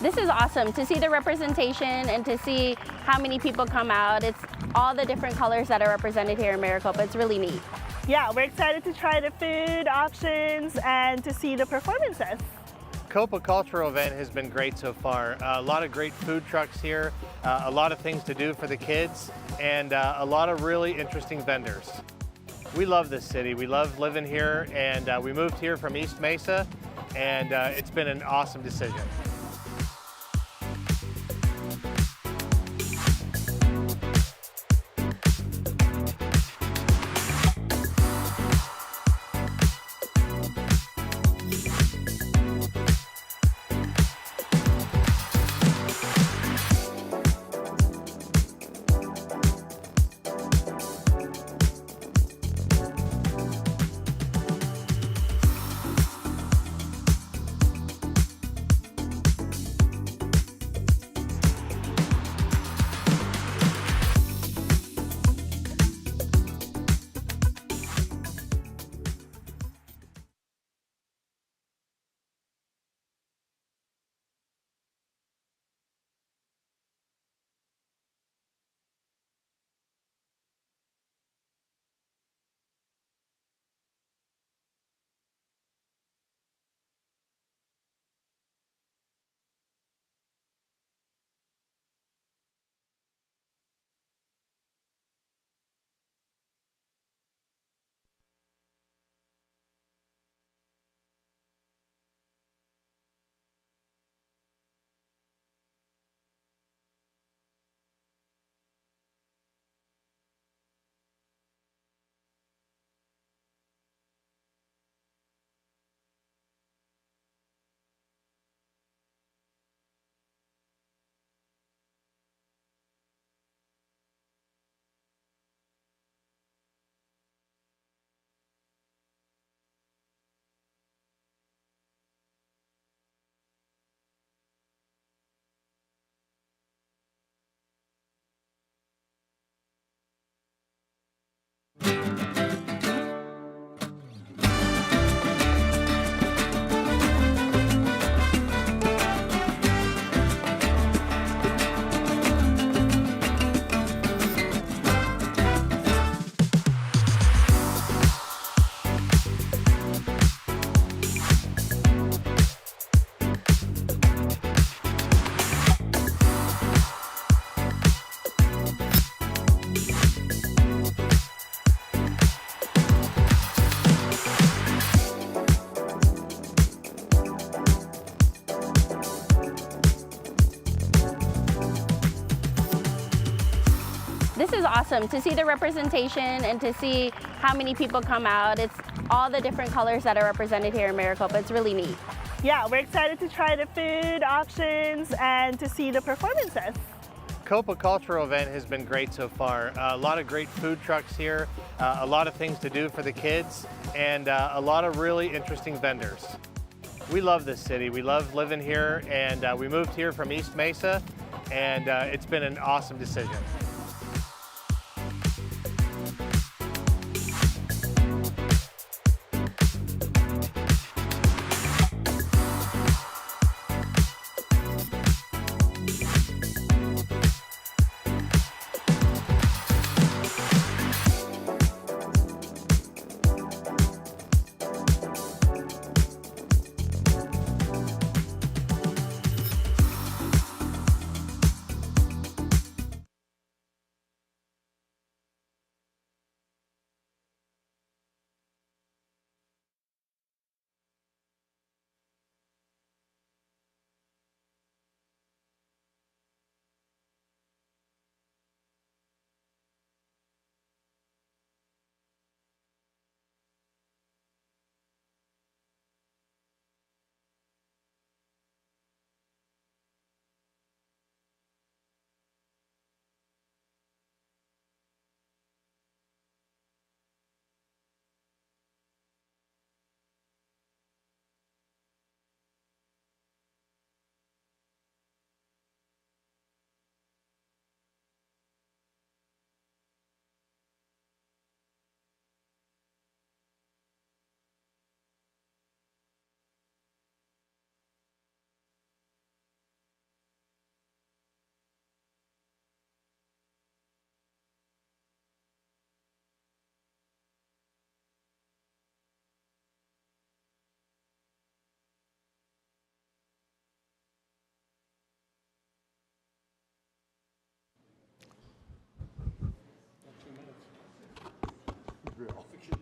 This is awesome to see the representation and to see how many people come out. It's all the different colors that are represented here in Maricopa. It's really neat. Yeah, we're excited to try the food options and to see the performances. Copa cultural event has been great so far. A lot of great food trucks here, a lot of things to do for the kids, and a lot of really interesting vendors. We love this city. We love living here, and we moved here from East Mesa, and it's been an awesome decision. This is awesome to see the representation and to see how many people come out. It's all the different colors that are represented here in Maricopa. It's really neat. Yeah, we're excited to try the food options and to see the performances. Copa cultural event has been great so far. A lot of great food trucks here, a lot of things to do for the kids, and a lot of really interesting vendors. We love this city. We love living here, and we moved here from East Mesa, and it's been an awesome decision.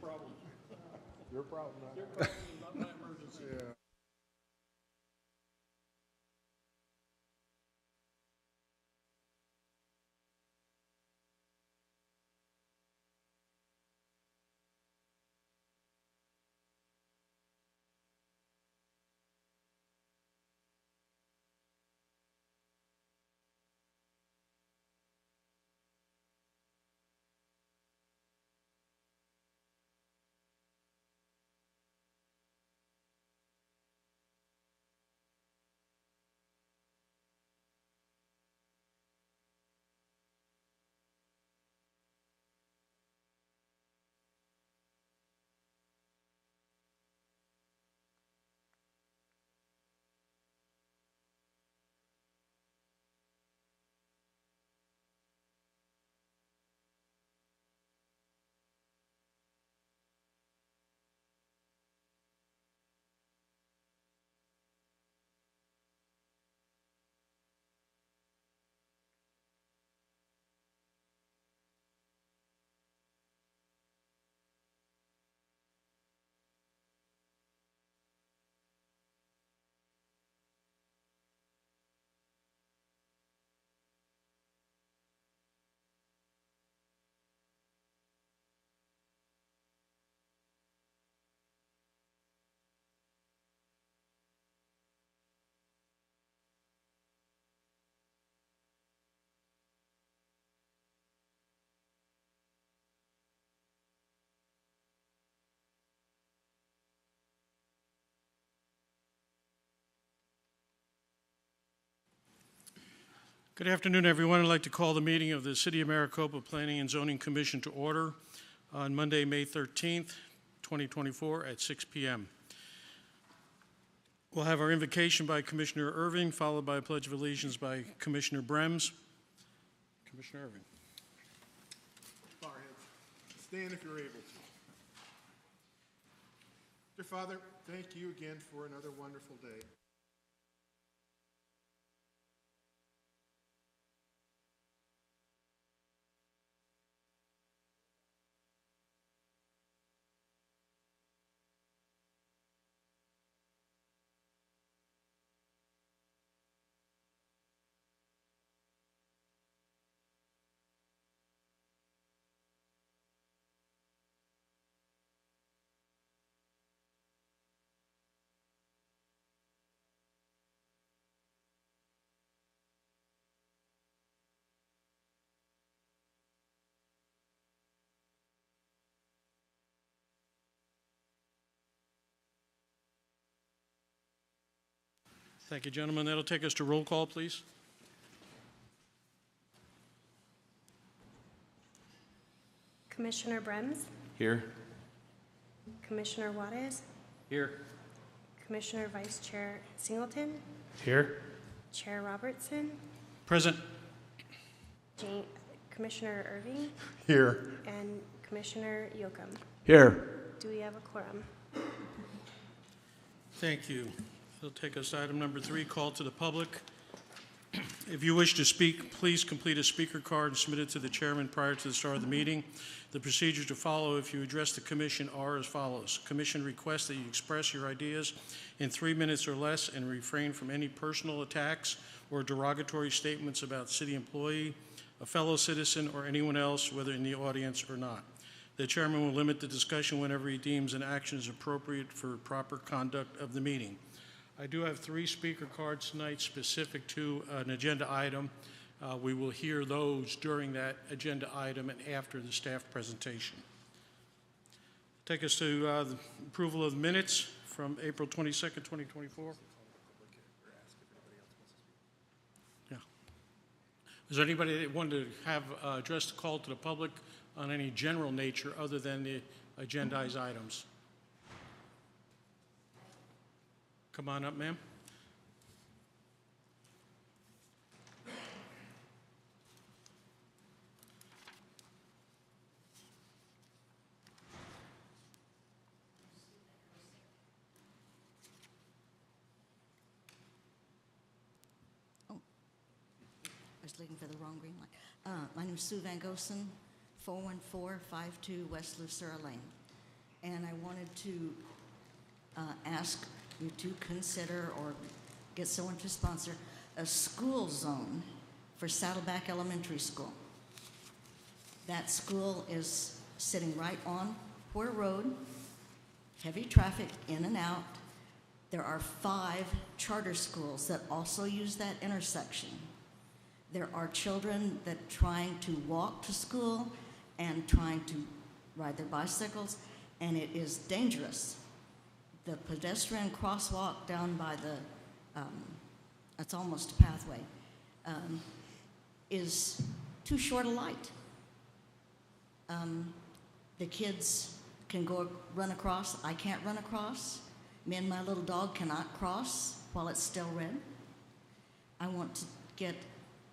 problem. Your problem, not my emergency. Yeah. Good afternoon, everyone. I'd like to call the meeting of the City of Maricopa Planning and Zoning Commission to order on Monday, May 13th, 2024 at 6 p.m. We'll have our invocation by Commissioner Irving, followed by a Pledge of Allegiance by Commissioner Brems. Commissioner Irving. Bow our heads. Stand if you're able to. Dear Father, thank you again for another wonderful day. Thank you, gentlemen. That'll take us to roll call, please. Commissioner Brems, Here. Commissioner Juarez, Here. Commissioner Vice Chair Singleton, Here. Chair Robertson, Present. Commissioner Irving, Here. and Commissioner Yocum. Here. Do we have a quorum? Thank you. That'll take us to item number 3, call to the public. If you wish to speak, please complete a speaker card and submit it to the chairman prior to the start of the meeting. The procedures to follow if you address the commission are as follows. Commission requests that you express your ideas in 3 minutes or less and refrain from any personal attacks or derogatory statements about city employee, a fellow citizen, or anyone else, whether in the audience or not. The chairman will limit the discussion whenever he deems an action is appropriate for proper conduct of the meeting. I do have 3 speaker cards tonight specific to an agenda item. We will hear those during that agenda item and after the staff presentation. Take us to the approval of the minutes from April 22nd, 2024. Yeah. Is there anybody that wanted to have addressed the call to the public on any general nature other than the agendized items? Come on up, ma'am. I was looking for the wrong green light. My name is Sue Van Gosen, 41452 West Lucera Lane. and I wanted to ask you to consider or get someone to sponsor a school zone for Saddleback Elementary School. That school is sitting right on Poor Road, heavy traffic in and out. There are 5 charter schools that also use that intersection. There are children that are trying to walk to school and trying to ride their bicycles, and it is dangerous. The pedestrian crosswalk down by the, it's almost a pathway, is too short a light. The kids can go run across. I can't run across. Me and my little dog cannot cross while it's still red. I want to get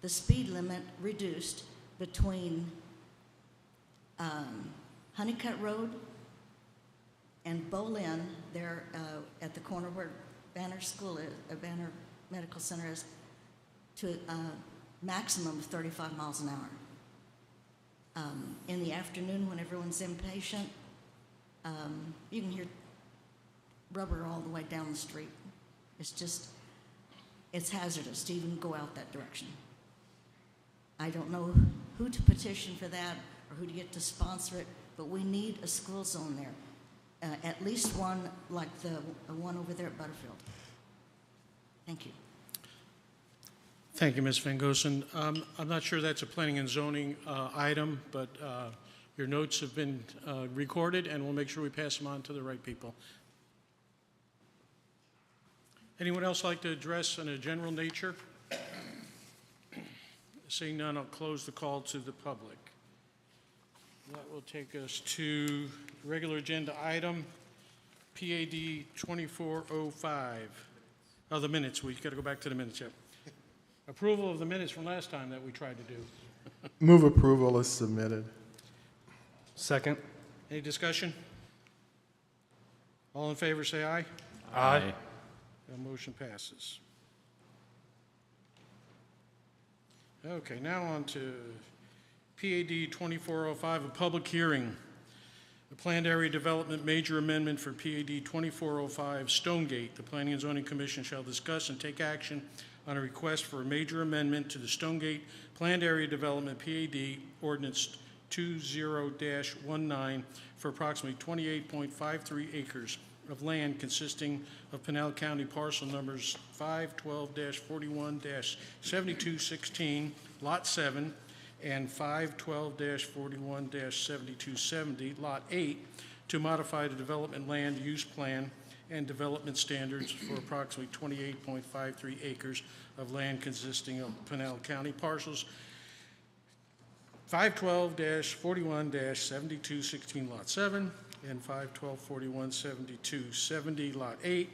the speed limit reduced between Honeycutt Road and Bolin, there at the corner where Banner School is, Banner Medical Center is, to a maximum of 35 miles an hour. In the afternoon, when everyone's impatient, you can hear rubber all the way down the street. It's hazardous to even go out that direction. I don't know who to petition for that or who to get to sponsor it, but we need a school zone there. At least one like the one over there at Butterfield. Thank you. Thank you, Ms. Van Goosen. I'm not sure that's a planning and zoning item, but your notes have been recorded, and we'll make sure we pass them on to the right people. Anyone else like to address on a general nature? Seeing none, I'll close the call to the public. That will take us to regular agenda item, PAD 2405. Oh, the minutes. We've got to go back to the minutes, yet. Approval of the minutes from last time that we tried to do. Move approval is submitted. Second. Any discussion? All in favor, say aye. Aye. The motion passes. Okay, now on to PAD 2405, a public hearing. The Planned Area Development Major Amendment for PAD 2405 Stonegate. The Planning and Zoning Commission shall discuss and take action on a request for a major amendment to the Stonegate Planned Area Development PAD Ordinance 20-19 for approximately 28.53 acres of land consisting of Pinal County parcel numbers 512-41-7216, Lot 7, and 512-41-7270, Lot 8, to modify the development land use plan and development standards for approximately 28.53 acres of land consisting of Pinal County parcels 512-41-7216, Lot 7, and 512-41-7270, Lot 8.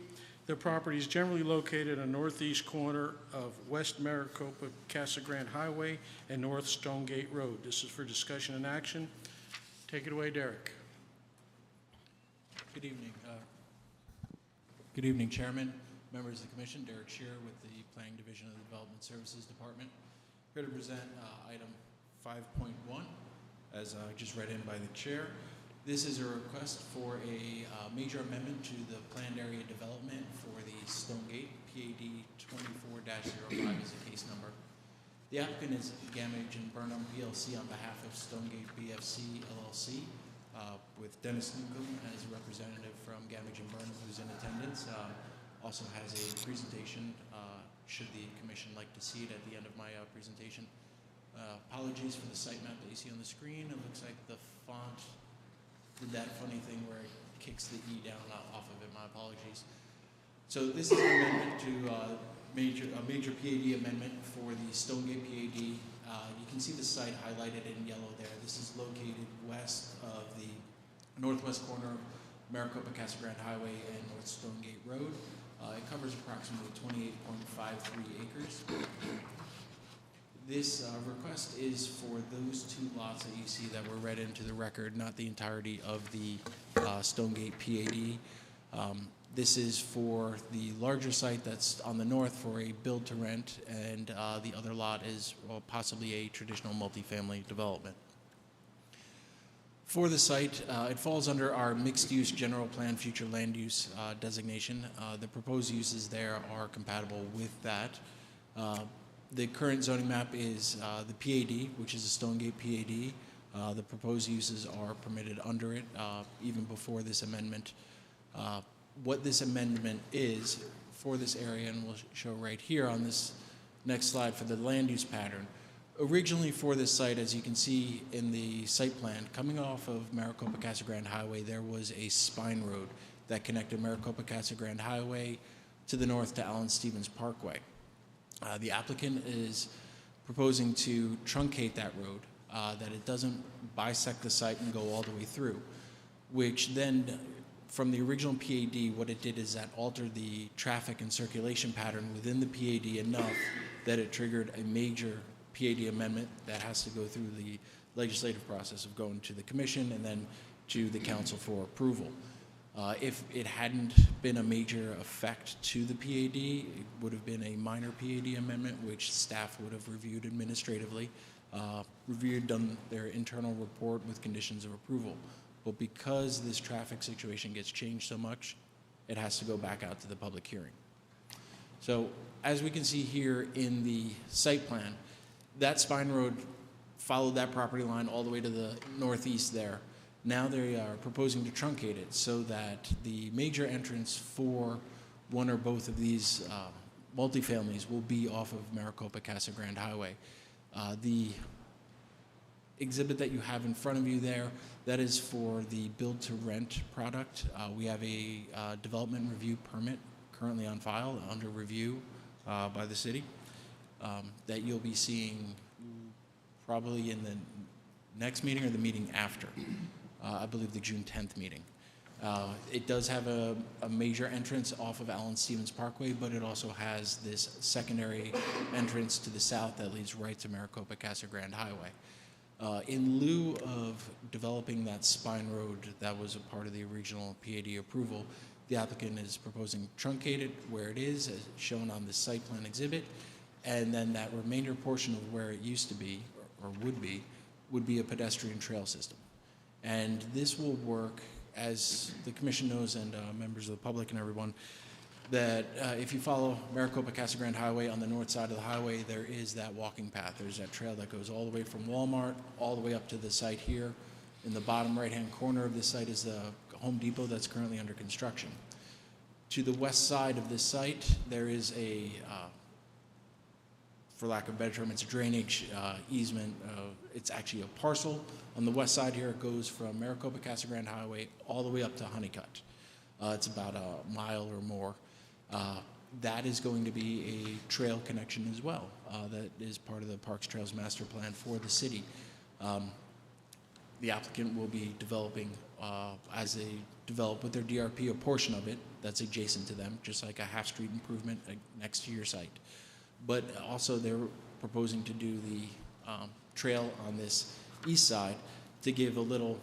The property is generally located on the northeast corner of West Maricopa Casa Grande Highway and North Stonegate Road. This is for discussion and action. Take it away, Derek. Good evening. Good evening, Chairman, members of the Commission. Derek Shearer with the Planning Division of the Development Services Department. Here to present item 5.1, as just read in by the Chair. This is a request for a major amendment to the planned area development for the Stonegate PAD 24-05 is the case number. The applicant is Gamage and Burnham PLC on behalf of Stonegate BFC LLC, with Dennis Newcomb as a representative from Gamage and Burnham, who's in attendance. Also has a presentation, should the Commission like to see it at the end of my presentation. Apologies for the site map that you see on the screen. It looks like the font did that funny thing where it kicks the E down off of it. My apologies. So this is an amendment to a major PAD amendment for the Stonegate PAD. You can see the site highlighted in yellow there. This is located west of the northwest corner of Maricopa Casa Grande Highway and North Stonegate Road. It covers approximately 28.53 acres. This request is for those 2 lots that you see that were read into the record, not the entirety of the Stonegate PAD. This is for the larger site that's on the north for a build to rent, and the other lot is possibly a traditional multifamily development. For the site, it falls under our mixed-use general plan future land use designation. The proposed uses there are compatible with that. The current zoning map is the PAD, which is a Stonegate PAD. The proposed uses are permitted under it, even before this amendment. What this amendment is for this area, and we'll show right here on this next slide for the land use pattern. Originally for this site, as you can see in the site plan, coming off of Maricopa Casa Grande Highway, there was a spine road that connected Maricopa Casa Grande Highway to the north to Allen Stevens Parkway. The applicant is proposing to truncate that road, that it doesn't bisect the site and go all the way through, which then, from the original PAD, what it did is that altered the traffic and circulation pattern within the PAD enough that it triggered a major PAD amendment that has to go through the legislative process of going to the commission and then to the council for approval. If it hadn't been a major effect to the PAD, it would have been a minor PAD amendment, which staff would have reviewed administratively, done their internal report with conditions of approval. But because this traffic situation gets changed so much, it has to go back out to the public hearing. So as we can see here in the site plan, that spine road followed that property line all the way to the northeast there. Now they are proposing to truncate it so that the major entrance for one or both of these multifamilies will be off of Maricopa Casa Grande Highway. The exhibit that you have in front of you there, that is for the build-to-rent product. We have a development review permit currently on file, under review by the city, that you'll be seeing probably in the next meeting or the meeting after, I believe the June 10th meeting. It does have a major entrance off of Allen Stevens Parkway, but it also has this secondary entrance to the south that leads right to Maricopa Casa Grande Highway. In lieu of developing that spine road that was a part of the original PAD approval, the applicant is proposing truncated where it is, as shown on the site plan exhibit, and then that remainder portion of where it used to be, or would be a pedestrian trail system. And this will work, as the commission knows and members of the public and everyone, that if you follow Maricopa Casa Grande Highway on the north side of the highway, there is that walking path. There's that trail that goes all the way from Walmart all the way up to the site here. In the bottom right-hand corner of this site is the Home Depot that's currently under construction. To the west side of this site, there is a, for lack of a better term, it's a drainage easement. It's actually a parcel. On the west side here, it goes from Maricopa Casa Grande Highway all the way up to Honeycutt. It's about a mile or more. That is going to be a trail connection as well. That is part of the Parks Trails Master Plan for the city. The applicant will be developing, as they develop with their DRP, a portion of it that's adjacent to them, just like a half-street improvement next to your site. But also they're proposing to do the trail on this east side to give a little,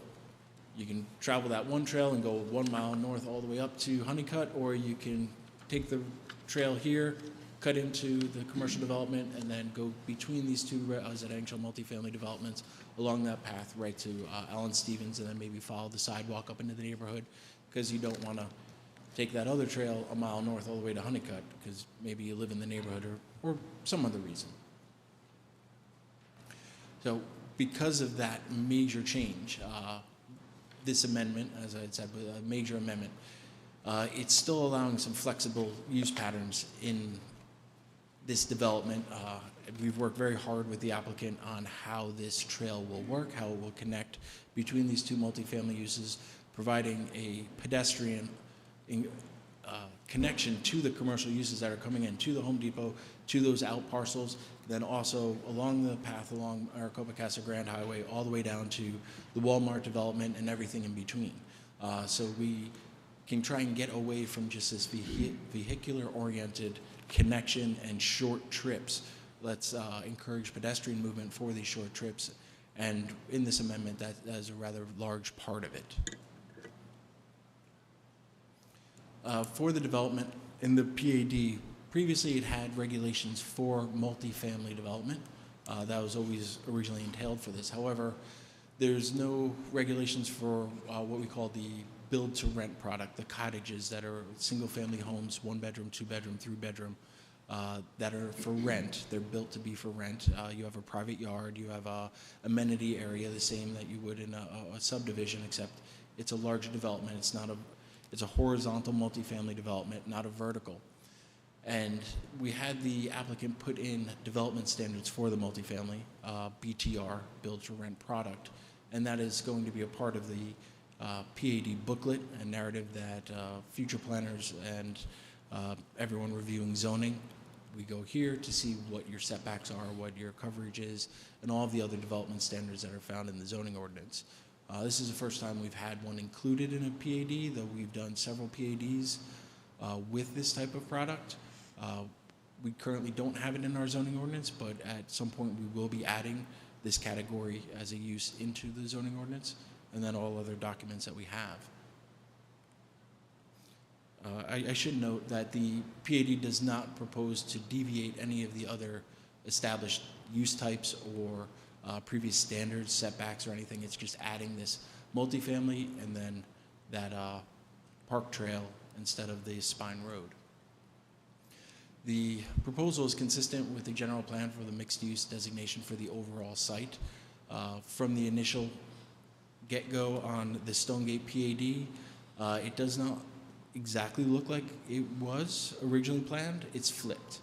you can travel that one trail and go 1 mile north all the way up to Honeycutt, or you can take the trail here, cut into the commercial development, and then go between these two residential multifamily developments along that path right to Allen Stevens, and then maybe follow the sidewalk up into the neighborhood, because you don't want to take that other trail 1 mile north all the way to Honeycutt, because maybe you live in the neighborhood or some other reason. So because of that major change, this amendment, as I had said, a major amendment, it's still allowing some flexible use patterns in this development. We've worked very hard with the applicant on how this trail will work, how it will connect between these two multifamily uses, providing a pedestrian connection to the commercial uses that are coming in, to the Home Depot, to those out parcels, then also along the path along Maricopa Casa Grande Highway all the way down to the Walmart development and everything in between. So we can try and get away from just this vehicular-oriented connection and short trips. Let's encourage pedestrian movement for these short trips, and in this amendment, that is a rather large part of it. For the development in the PAD, previously it had regulations for multifamily development. That was always originally entailed for this. However, There's no regulations for what we call the build-to-rent product, the cottages that are single-family homes, 1-bedroom, 2-bedroom, 3-bedroom, that are for rent. They're built to be for rent. You have a private yard, you have a amenity area, the same that you would in a subdivision, except it's a larger development. It's a horizontal multifamily development, not a vertical. And we had the applicant put in development standards for the multifamily, BTR, build-to-rent product, and that is going to be a part of the PAD booklet and narrative that future planners and everyone reviewing zoning, we go here to see what your setbacks are, what your coverage is, and all of the other development standards that are found in the zoning ordinance. This is the first time we've had one included in a PAD, though we've done several PADs with this type of product. We currently don't have it in our zoning ordinance, but at some point we will be adding this category as a use into the zoning ordinance, and then all other documents that we have. I should note that the PAD does not propose to deviate any of the other established use types or previous standards, setbacks, or anything. It's just adding this multifamily and then that park trail instead of the spine road. The proposal is consistent with the general plan for the mixed-use designation for the overall site. From the initial get-go on the Stonegate PAD, it does not exactly look like it was originally planned. It's flipped.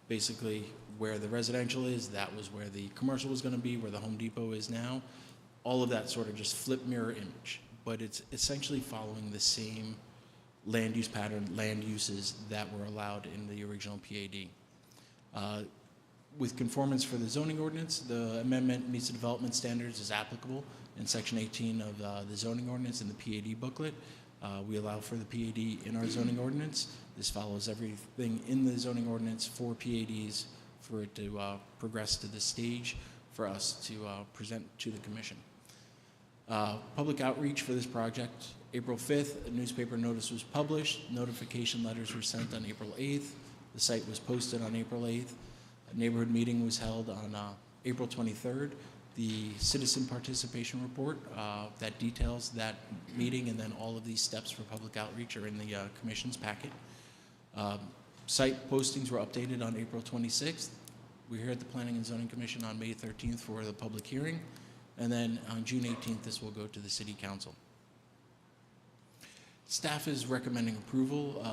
Basically, where the residential is, that was where the commercial was going to be, where the Home Depot is now. All of that sort of just flip mirror image, but it's essentially following the same land use pattern, land uses that were allowed in the original PAD. With conformance for the zoning ordinance, the amendment meets the development standards as applicable in section 18 of the zoning ordinance in the PAD booklet. We allow for the PAD in our zoning ordinance. This follows everything in the zoning ordinance for PADs for it to progress to the stage for us to present to the commission. Public outreach for this project, April 5th, a newspaper notice was published. Notification letters were sent on April 8th. The site was posted on April 8th. A neighborhood meeting was held on April 23rd. The citizen participation report that details that meeting and then all of these steps for public outreach are in the commission's packet. Site postings were updated on April 26th. We're here at the Planning and Zoning Commission on May 13th for the public hearing. And then on June 18th, this will go to the City Council. Staff is recommending approval,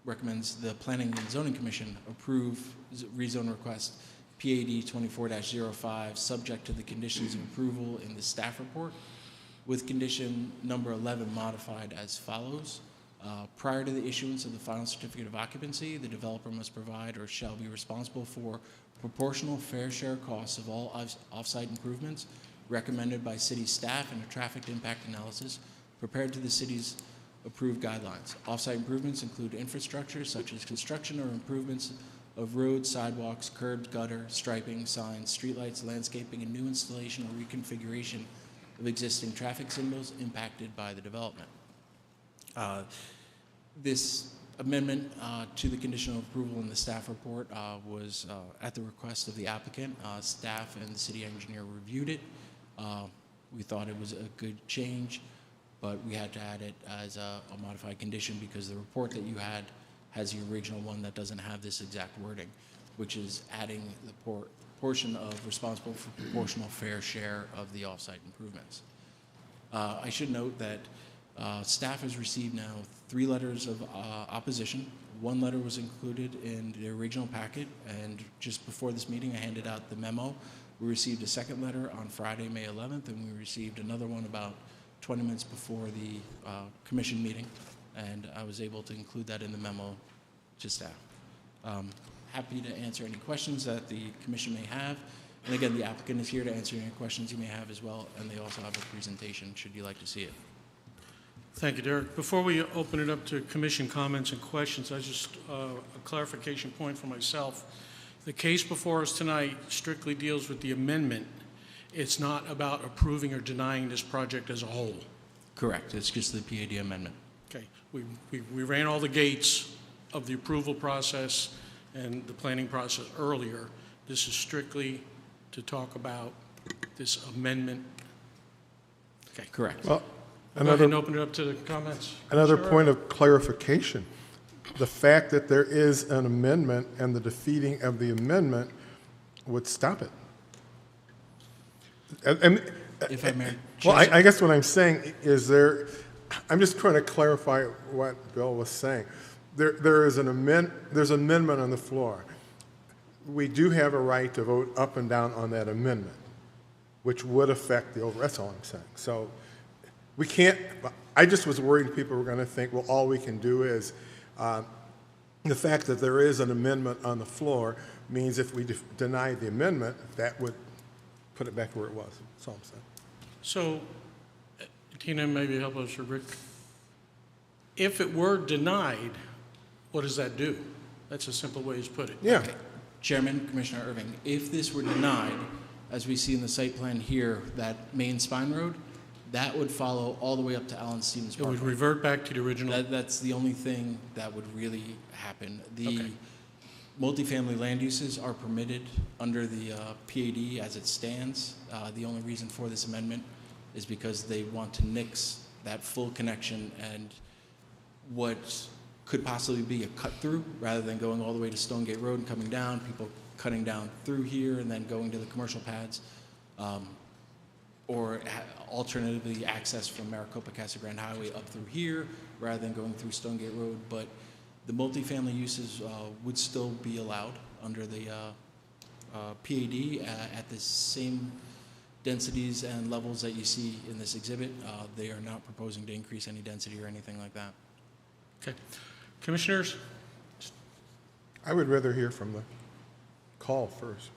recommends the Planning and Zoning Commission approve rezone request PAD 24-05, subject to the conditions of approval in the staff report, with condition number 11 modified as follows. Prior to the issuance of the final certificate of occupancy, the developer must provide or shall be responsible for proportional fair share costs of all off-site improvements recommended by city staff and a traffic impact analysis prepared to the city's approved guidelines. Off-site improvements include infrastructure such as construction or improvements of roads, sidewalks, curbs, gutter, striping, signs, streetlights, landscaping, and new installation or reconfiguration of existing traffic signals impacted by the development. This amendment to the conditional approval in the staff report was at the request of the applicant. Staff and the city engineer reviewed it. We thought it was a good change, but we had to add it as a modified condition because the report that you had has the original one that doesn't have this exact wording, which is adding the portion of responsible for proportional fair share of the off-site improvements. I should note that staff has received now 3 letters of opposition. 1 letter was included in the original packet, and just before this meeting I handed out the memo. We received a second letter on Friday, May 11th, and we received another one about 20 minutes before the commission meeting, and I was able to include that in the memo to staff. Happy to answer any questions that the commission may have. And again, the applicant is here to answer any questions you may have as well, and they also have a presentation should you like to see it. Thank you, Derek. Before we open it up to commission comments and questions, I just a clarification point for myself. The case before us tonight strictly deals with the amendment. It's not about approving or denying this project as a whole. Correct. It's just the PAD amendment. Okay. We ran all the gates of the approval process and the planning process earlier. This is strictly to talk about this amendment Okay. Correct. Well, Go ahead and another, open it up to the comments. another Sure. point of clarification. The fact that there is an amendment and the defeating of the amendment would stop it. And If I may. well, I guess what I'm saying is I'm just trying to clarify what Bill was saying. There's an amendment on the floor. We do have a right to vote up and down on that amendment, which would affect the over, that's all I'm saying. So we can't, I just was worried people were going to think, well, all we can do is, the fact that there is an amendment on the floor means if we deny the amendment, that would put it back where it was. That's all I'm saying. So, Tina, maybe help us, or Rick. If it were denied, what does that do? That's a simple way to put it. Yeah. Chairman, Commissioner Irving, if this were denied, as we see in the site plan here, that main spine road, that would follow all the way up to Allen Stevens It would Parkway. revert back to the original. That's the only thing that would really happen. The Okay. multifamily land uses are permitted under the PAD as it stands. The only reason for this amendment is because they want to nix that full connection and what could possibly be a cut-through, rather than going all the way to Stonegate Road and coming down, people cutting down through here and then going to the commercial pads, or alternatively access from Maricopa Casa Grande Highway up through here, rather than going through Stonegate Road. But the multifamily uses would still be allowed under the PAD at the same densities and levels that you see in this exhibit. They are not proposing to increase any density or anything like that. Okay. Commissioners? I would rather hear from the call first.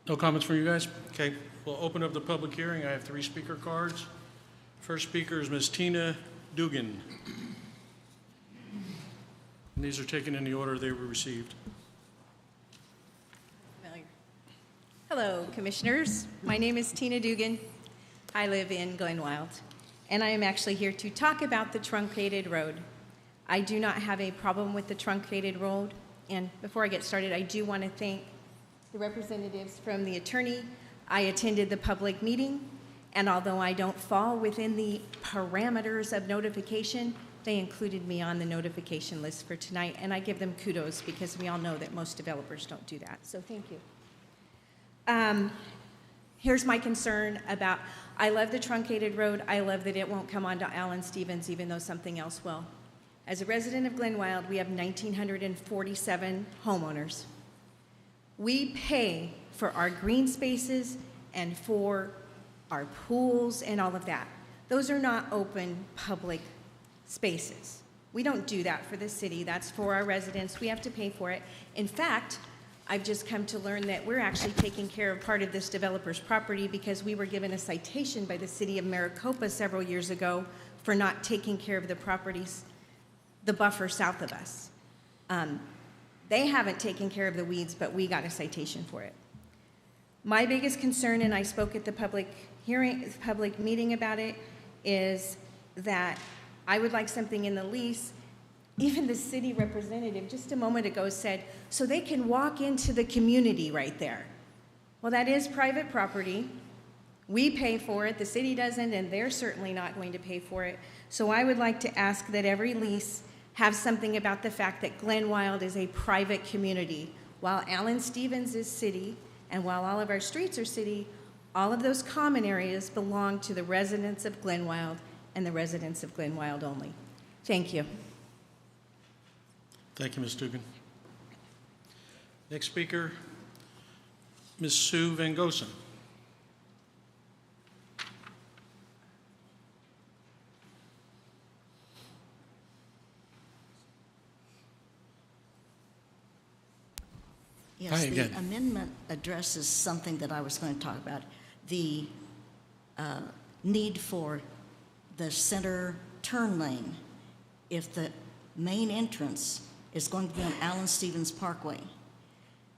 No comments from you guys? Okay. We'll open up the public hearing. I have 3 speaker cards. First speaker is Ms. Tina Dugan. And these are taken in the order they were received. Hello, Commissioners. My name is Tina Dugan. I live in Glenwild, and I am actually here to talk about the truncated road. I do not have a problem with the truncated road, and before I get started, I do want to thank the representatives from the attorney. I attended the public meeting, and although I don't fall within the parameters of notification, they included me on the notification list for tonight, and I give them kudos because we all know that most developers don't do that, so thank you. Here's my concern about, I love the truncated road. I love that it won't come onto Allen Stevens, even though something else will. As a resident of Glenwild, we have 1,947 homeowners. We pay for our green spaces and for our pools and all of that. Those are not open public spaces. We don't do that for the city. That's for our residents. We have to pay for it. In fact, I've just come to learn that we're actually taking care of part of this developer's property because we were given a citation by the city of Maricopa several years ago for not taking care of the properties, the buffer south of us. They haven't taken care of the weeds, but we got a citation for it. My biggest concern, and I spoke at the public meeting about it, is that I would like something in the lease. Even the city representative just a moment ago said, so they can walk into the community right there. Well, that is private property. We pay for it, the city doesn't, and they're certainly not going to pay for it. So I would like to ask that every lease have something about the fact that Glenwild is a private community. While Allen Stevens is city, and while all of our streets are city, all of those common areas belong to the residents of Glenwild and the residents of Glenwild only. Thank you. Thank you, Ms. Dugan. Next speaker, Ms. Sue Van Gosen. Yes, Hi the again. amendment addresses something that I was going to talk about, the need for the center turn lane. If the main entrance is going to be on Allen Stevens Parkway,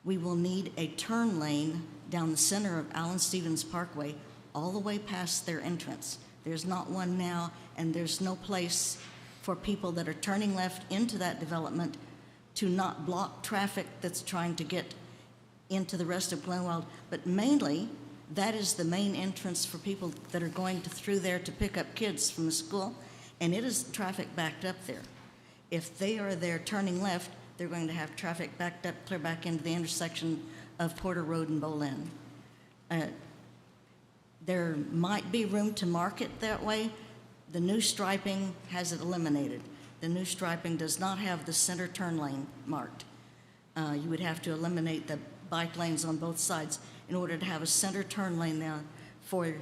we will need a turn lane down the center of Allen Stevens Parkway all the way past their entrance. There's not one now, and there's no place for people that are turning left into that development to not block traffic that's trying to get into the rest of Glenwild. But mainly, That is the main entrance for people that are going through there to pick up kids from the school, and it is traffic backed up there. If they are there turning left, they're going to have traffic backed up clear back into the intersection of Porter Road and Bolin. There might be room to mark it that way. The new striping has it eliminated. The new striping does not have the center turn lane marked. You would have to eliminate the bike lanes on both sides in order to have a center turn lane now for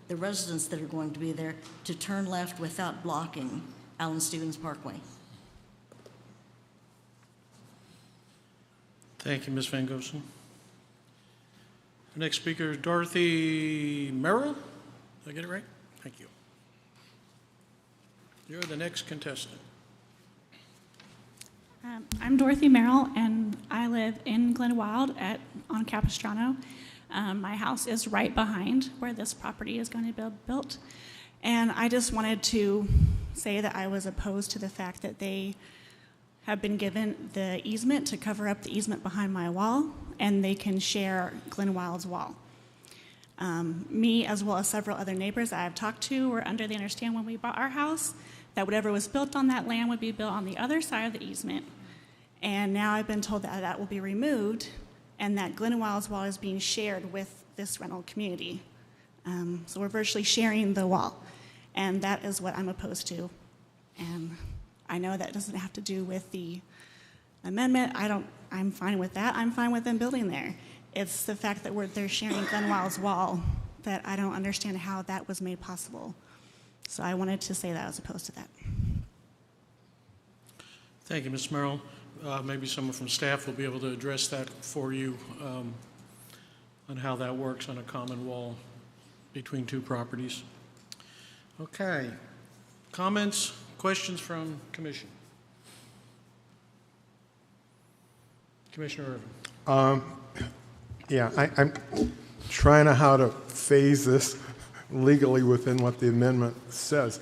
the residents that are going to be there to turn left without blocking Allen Stevens Parkway. Thank you, Ms. Van Gosen. The next speaker is Dorothy Merrill. Did I get it right? Thank you. You're the next contestant. I'm Dorothy Merrill, and I live in Glenwild on Capistrano. My house is right behind where this property is going to be built. And I just wanted to say that I was opposed to the fact that they have been given the easement to cover up the easement behind my wall, and they can share Glenwild's wall. Me, as well as several other neighbors I have talked to, were under the understanding when we bought our house that whatever was built on that land would be built on the other side of the easement. And now I've been told that that will be removed and that Glenwild's wall is being shared with this rental community. So we're virtually sharing the wall. And that is what I'm opposed to. And I know that doesn't have to do with the amendment. I'm fine with that. I'm fine with them building there. It's the fact that they're sharing Glenwild's wall that I don't understand how that was made possible. So I wanted to say that I was opposed to that. Thank you, Ms. Merrill. Maybe someone from staff will be able to address that for you on how that works on a common wall between two properties. Okay. Comments, questions from Commission? Commissioner Irvin. Yeah, I'm trying to how to phase this legally within what the amendment says.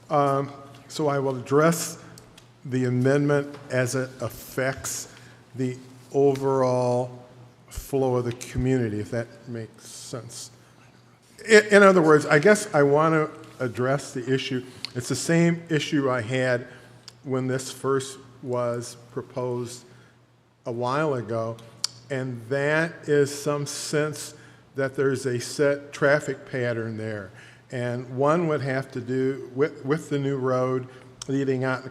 So I will address the amendment as it affects the overall flow of the community, if that makes sense. In other words, I guess I want to address the issue. It's the same issue I had when this first was proposed a while ago, and that is some sense that there's a set traffic pattern there. And one would have to do with the new road leading out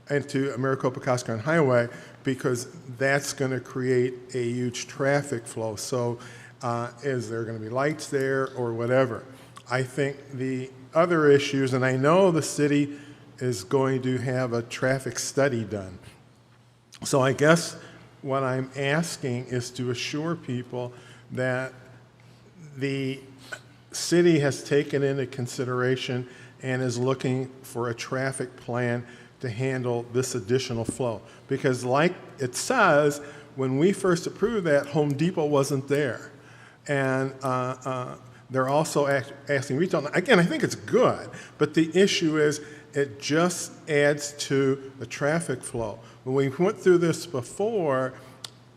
into Maricopa Coscaron Highway, because that's going to create a huge traffic flow. So is there going to be lights there or whatever? I think the other issues, and I know the city is going to have a traffic study done. So I guess what I'm asking is to assure people that the city has taken into consideration and is looking for a traffic plan to handle this additional flow. Because like it says, when we first approved that, Home Depot wasn't there. And they're also asking retail. Again, I think it's good, but the issue is it just adds to the traffic flow. When we went through this before,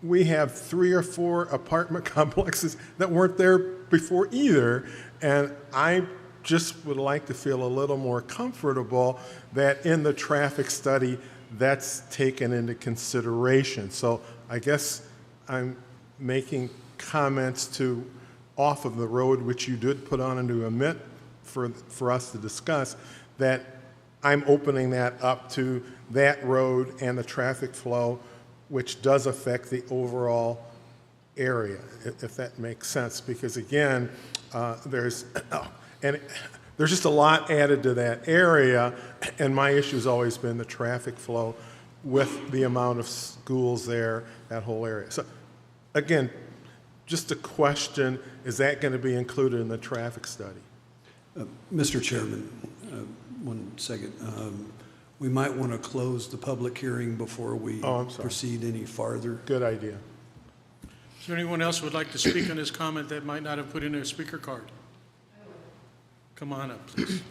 we have 3 or 4 apartment complexes that weren't there before either. And I just would like to feel a little more comfortable that in the traffic study, that's taken into consideration. So I guess I'm making comments to off of the road, which you did put on into a MIT for us to discuss, that I'm opening that up to that road and the traffic flow, which does affect the overall area, if that makes sense. Because again, there's just a lot added to that area, and my issue has always been the traffic flow with the amount of schools there, that whole area. So again, just a question, is that going to be included in the traffic study? Mr. Chairman, 1 second. We might want to close the public hearing before we proceed any farther. Good idea. Is there anyone else who would like to speak on this comment that might not have put in their speaker card? Come on up, please.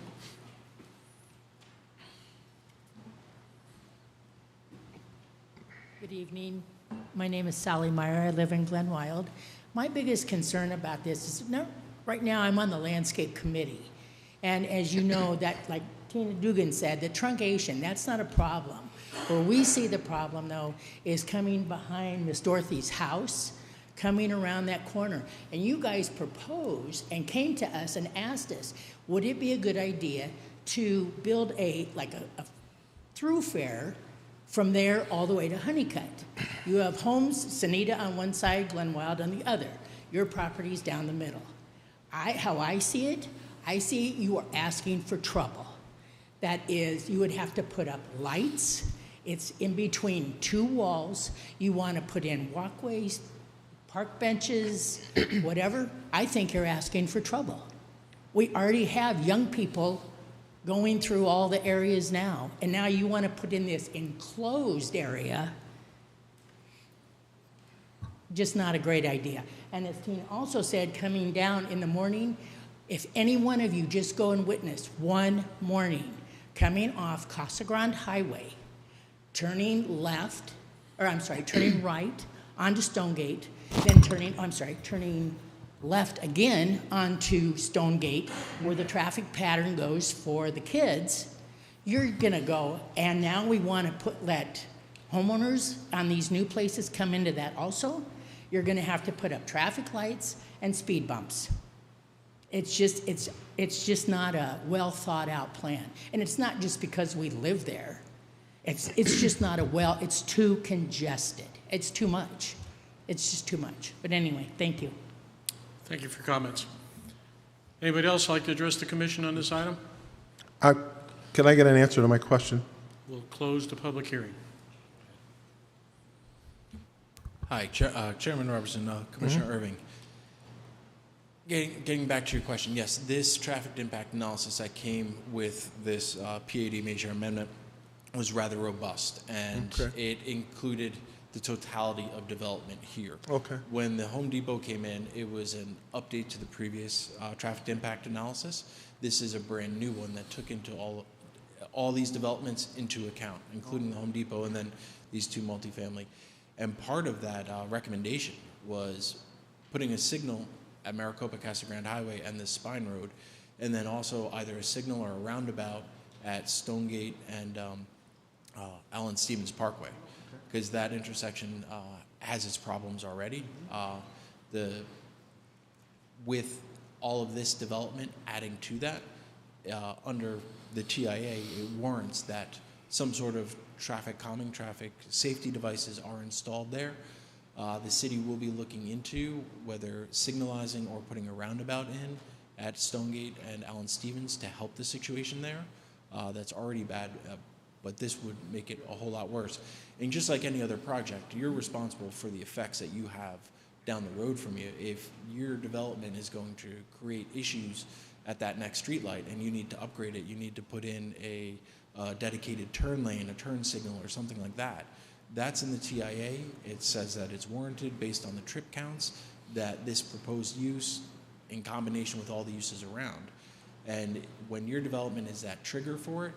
Good evening. My name is Sally Meyer. I live in Glenwild. My biggest concern about this is, right now I'm on the landscape committee. And as you know, that, like Tina Dugan said, the truncation, that's not a problem. Where we see the problem, though, is coming behind Miss Dorothy's house, coming around that corner. And you guys proposed and came to us and asked us, would it be a good idea to build a thoroughfare from there all the way to Honeycutt? You have homes, Sonita on one side, Glenwild on the other. Your property's down the middle. How I see it, I see you are asking for trouble. That is, you would have to put up lights. It's in between two walls. You want to put in walkways, park benches, whatever. I think you're asking for trouble. We already have young people going through all the areas now, and now you want to put in this enclosed area. Just not a great idea. And as Tina also said, coming down in the morning, if any one of you just go and witness one morning, coming off Casa Grande Highway, turning turning right onto Stonegate, then turning left again onto Stonegate, where the traffic pattern goes for the kids, you're gonna go, and now we wanna let homeowners on these new places come into that also. You're gonna have to put up traffic lights and speed bumps. It's just not a well thought out plan. And it's not just because we live there. It's just not it's too congested. It's too much. It's just too much. But anyway, thank you. Thank you for your comments. Anybody else like to address the commission on this item? Can I get an answer to my question? We'll close the public hearing. Hi, Chairman Robertson, Commissioner Irving. Getting back to your question, yes, this traffic impact analysis that came with this PAD major amendment was rather robust, and it included the totality of development here. Okay. When the Home Depot came in, it was an update to the previous traffic impact analysis. This is a brand new one that took into all these developments into account, including the Home Depot and then these two multifamily. And part of that recommendation was putting a signal at Maricopa Casa Grande Highway and the Spine Road, and then also either a signal or a roundabout at Stonegate and Allen Stevens Parkway, because that intersection has its problems already. With all of this development adding to that, under the TIA, it warrants that some sort of traffic safety devices are installed there. The city will be looking into whether signalizing or putting a roundabout in at Stonegate and Allen Stevens to help the situation there. That's already bad, but this would make it a whole lot worse. And just like any other project, you're responsible for the effects that you have down the road from you. If your development is going to create issues at that next street light and you need to upgrade it, you need to put in a dedicated turn lane, a turn signal, or something like that. That's in the TIA. It says that it's warranted based on the trip counts, that this proposed use in combination with all the uses around. And when your development is that trigger for it,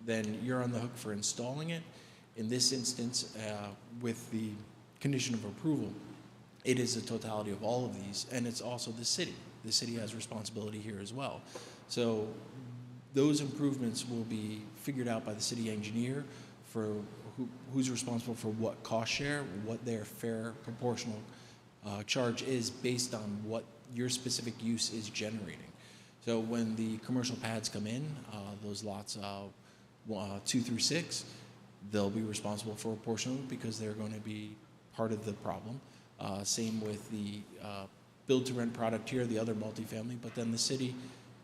then you're on the hook for installing it. In this instance, with the condition of approval, it is the totality of all of these, and it's also the city. The city has responsibility here as well. So those improvements will be figured out by the city engineer for who's responsible for what cost share, what their fair proportional charge is based on what your specific use is generating. So when the commercial pads come in, those lots 2 through 6, they'll be responsible for a portion of it because they're going to be part of the problem. Same with the build-to-rent product here, the other multifamily, but then the city,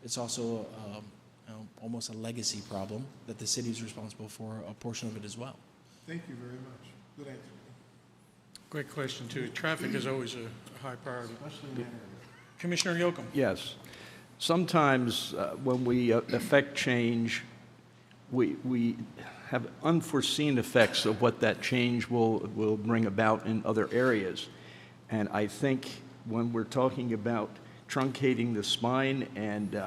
it's also almost a legacy problem that the city is responsible for a portion of it as well. Thank you very much. Good answer. Great question, too. Traffic is always a high priority. Commissioner Yoakum. Yes. Sometimes when we affect change, we have unforeseen effects of what that change will bring about in other areas. And I think when we're talking about truncating the spine, and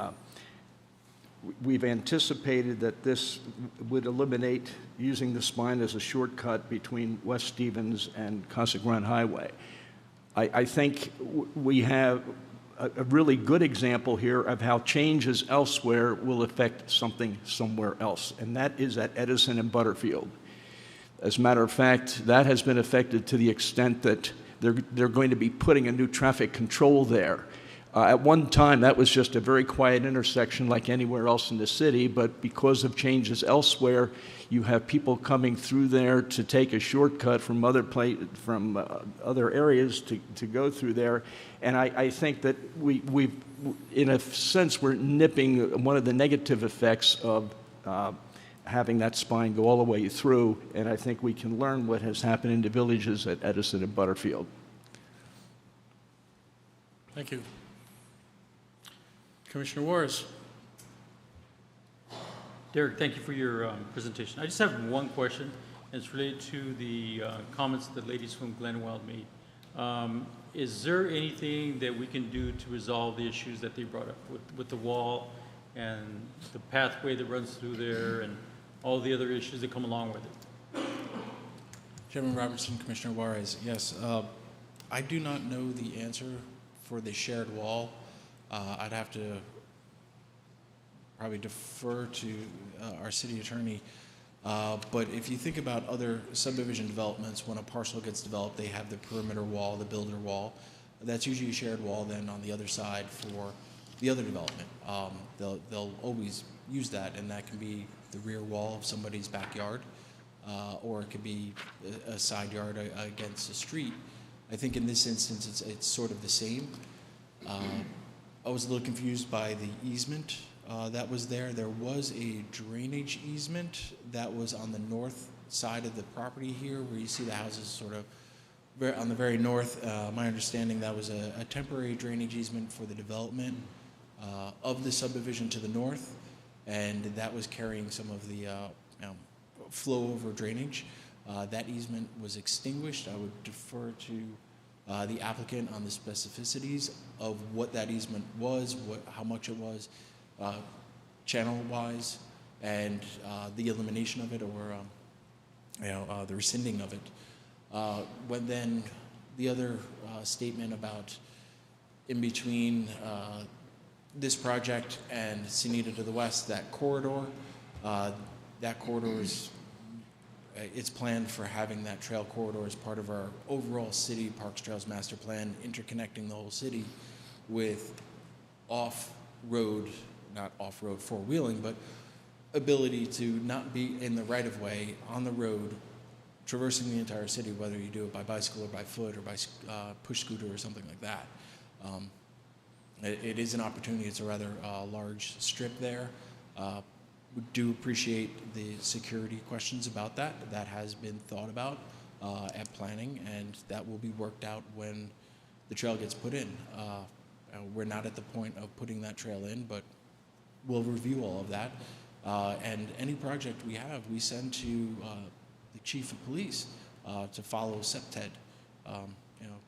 we've anticipated that this would eliminate using the spine as a shortcut between West Stevens and Casa Grande Highway. I think we have a really good example here of how changes elsewhere will affect something somewhere else, and that is at Edison and Butterfield. As a matter of fact, that has been affected to the extent that they're going to be putting a new traffic control there. At one time, that was just a very quiet intersection like anywhere else in the city, but because of changes elsewhere, you have people coming through there to take a shortcut from other areas to go through there. And I think that we've, in a sense, we're nipping one of the negative effects of having that spine go all the way through, and I think we can learn what has happened in the villages at Edison and Butterfield. Thank you. Commissioner Juarez. Derek, thank you for your presentation. I just have one question, and it's related to the comments that the ladies from Glenwild made. Is there anything that we can do to resolve the issues that they brought up with the wall and the pathway that runs through there and all the other issues that come along with it? Chairman Robertson, Commissioner Juarez, yes. I do not know the answer for the shared wall. I'd have to probably defer to our city attorney. But if you think about other subdivision developments, when a parcel gets developed, they have the perimeter wall, the builder wall. That's usually a shared wall then on the other side for the other development. They'll always use that, and that can be the rear wall of somebody's backyard, or it could be a side yard against a street. I think in this instance, it's sort of the same. I was a little confused by the easement that was there. There was a drainage easement that was on the north side of the property here, where you see the houses sort of on the very north. My understanding, that was a temporary drainage easement for the development of the subdivision to the north, and that was carrying some of the flow over drainage. That easement was extinguished. I would defer to the applicant on the specificities of what that easement was, how much it was, channel-wise, and the elimination of it, or the rescinding of it. When then the other statement about in between this project and Sinita to the west, that corridor is it's planned for having that trail corridor as part of our overall city Parks Trails master plan, interconnecting the whole city with off-road, not off-road four-wheeling, but ability to not be in the right-of-way on the road, traversing the entire city, whether you do it by bicycle or by foot or by push scooter or something like that. It is an opportunity. It's a rather large strip there. We do appreciate the security questions about that. That has been thought about at planning, and that will be worked out when the trail gets put in. We're not at the point of putting that trail in, but we'll review all of that. And any project we have, we send to the chief of police to follow CEPTED,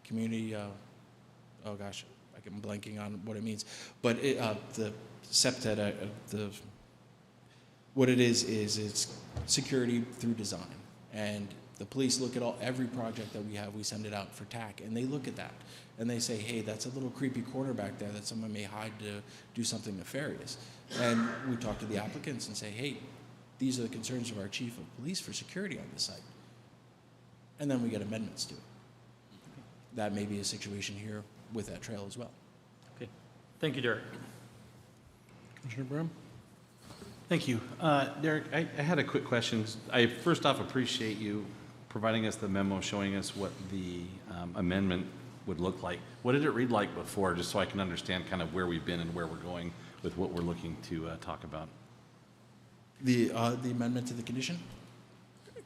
community, oh gosh, I'm blanking on what it means. But the CEPTED, what it is it's security through design. And the police look at every project that we have, we send it out for TAC, and they look at that. And they say, hey, that's a little creepy corner back there that someone may hide to do something nefarious. And we talk to the applicants and say, hey, these are the concerns of our chief of police for security on this site. And then we get amendments to it. That may be a situation here with that trail as well. Okay. Thank you, Derek. Commissioner Brum? Thank you. Derek, I had a quick question. I first off appreciate you providing us the memo showing us what the amendment would look like. What did it read like before, just so I can understand kind of where we've been and where we're going with what we're looking to talk about? The amendment to the condition?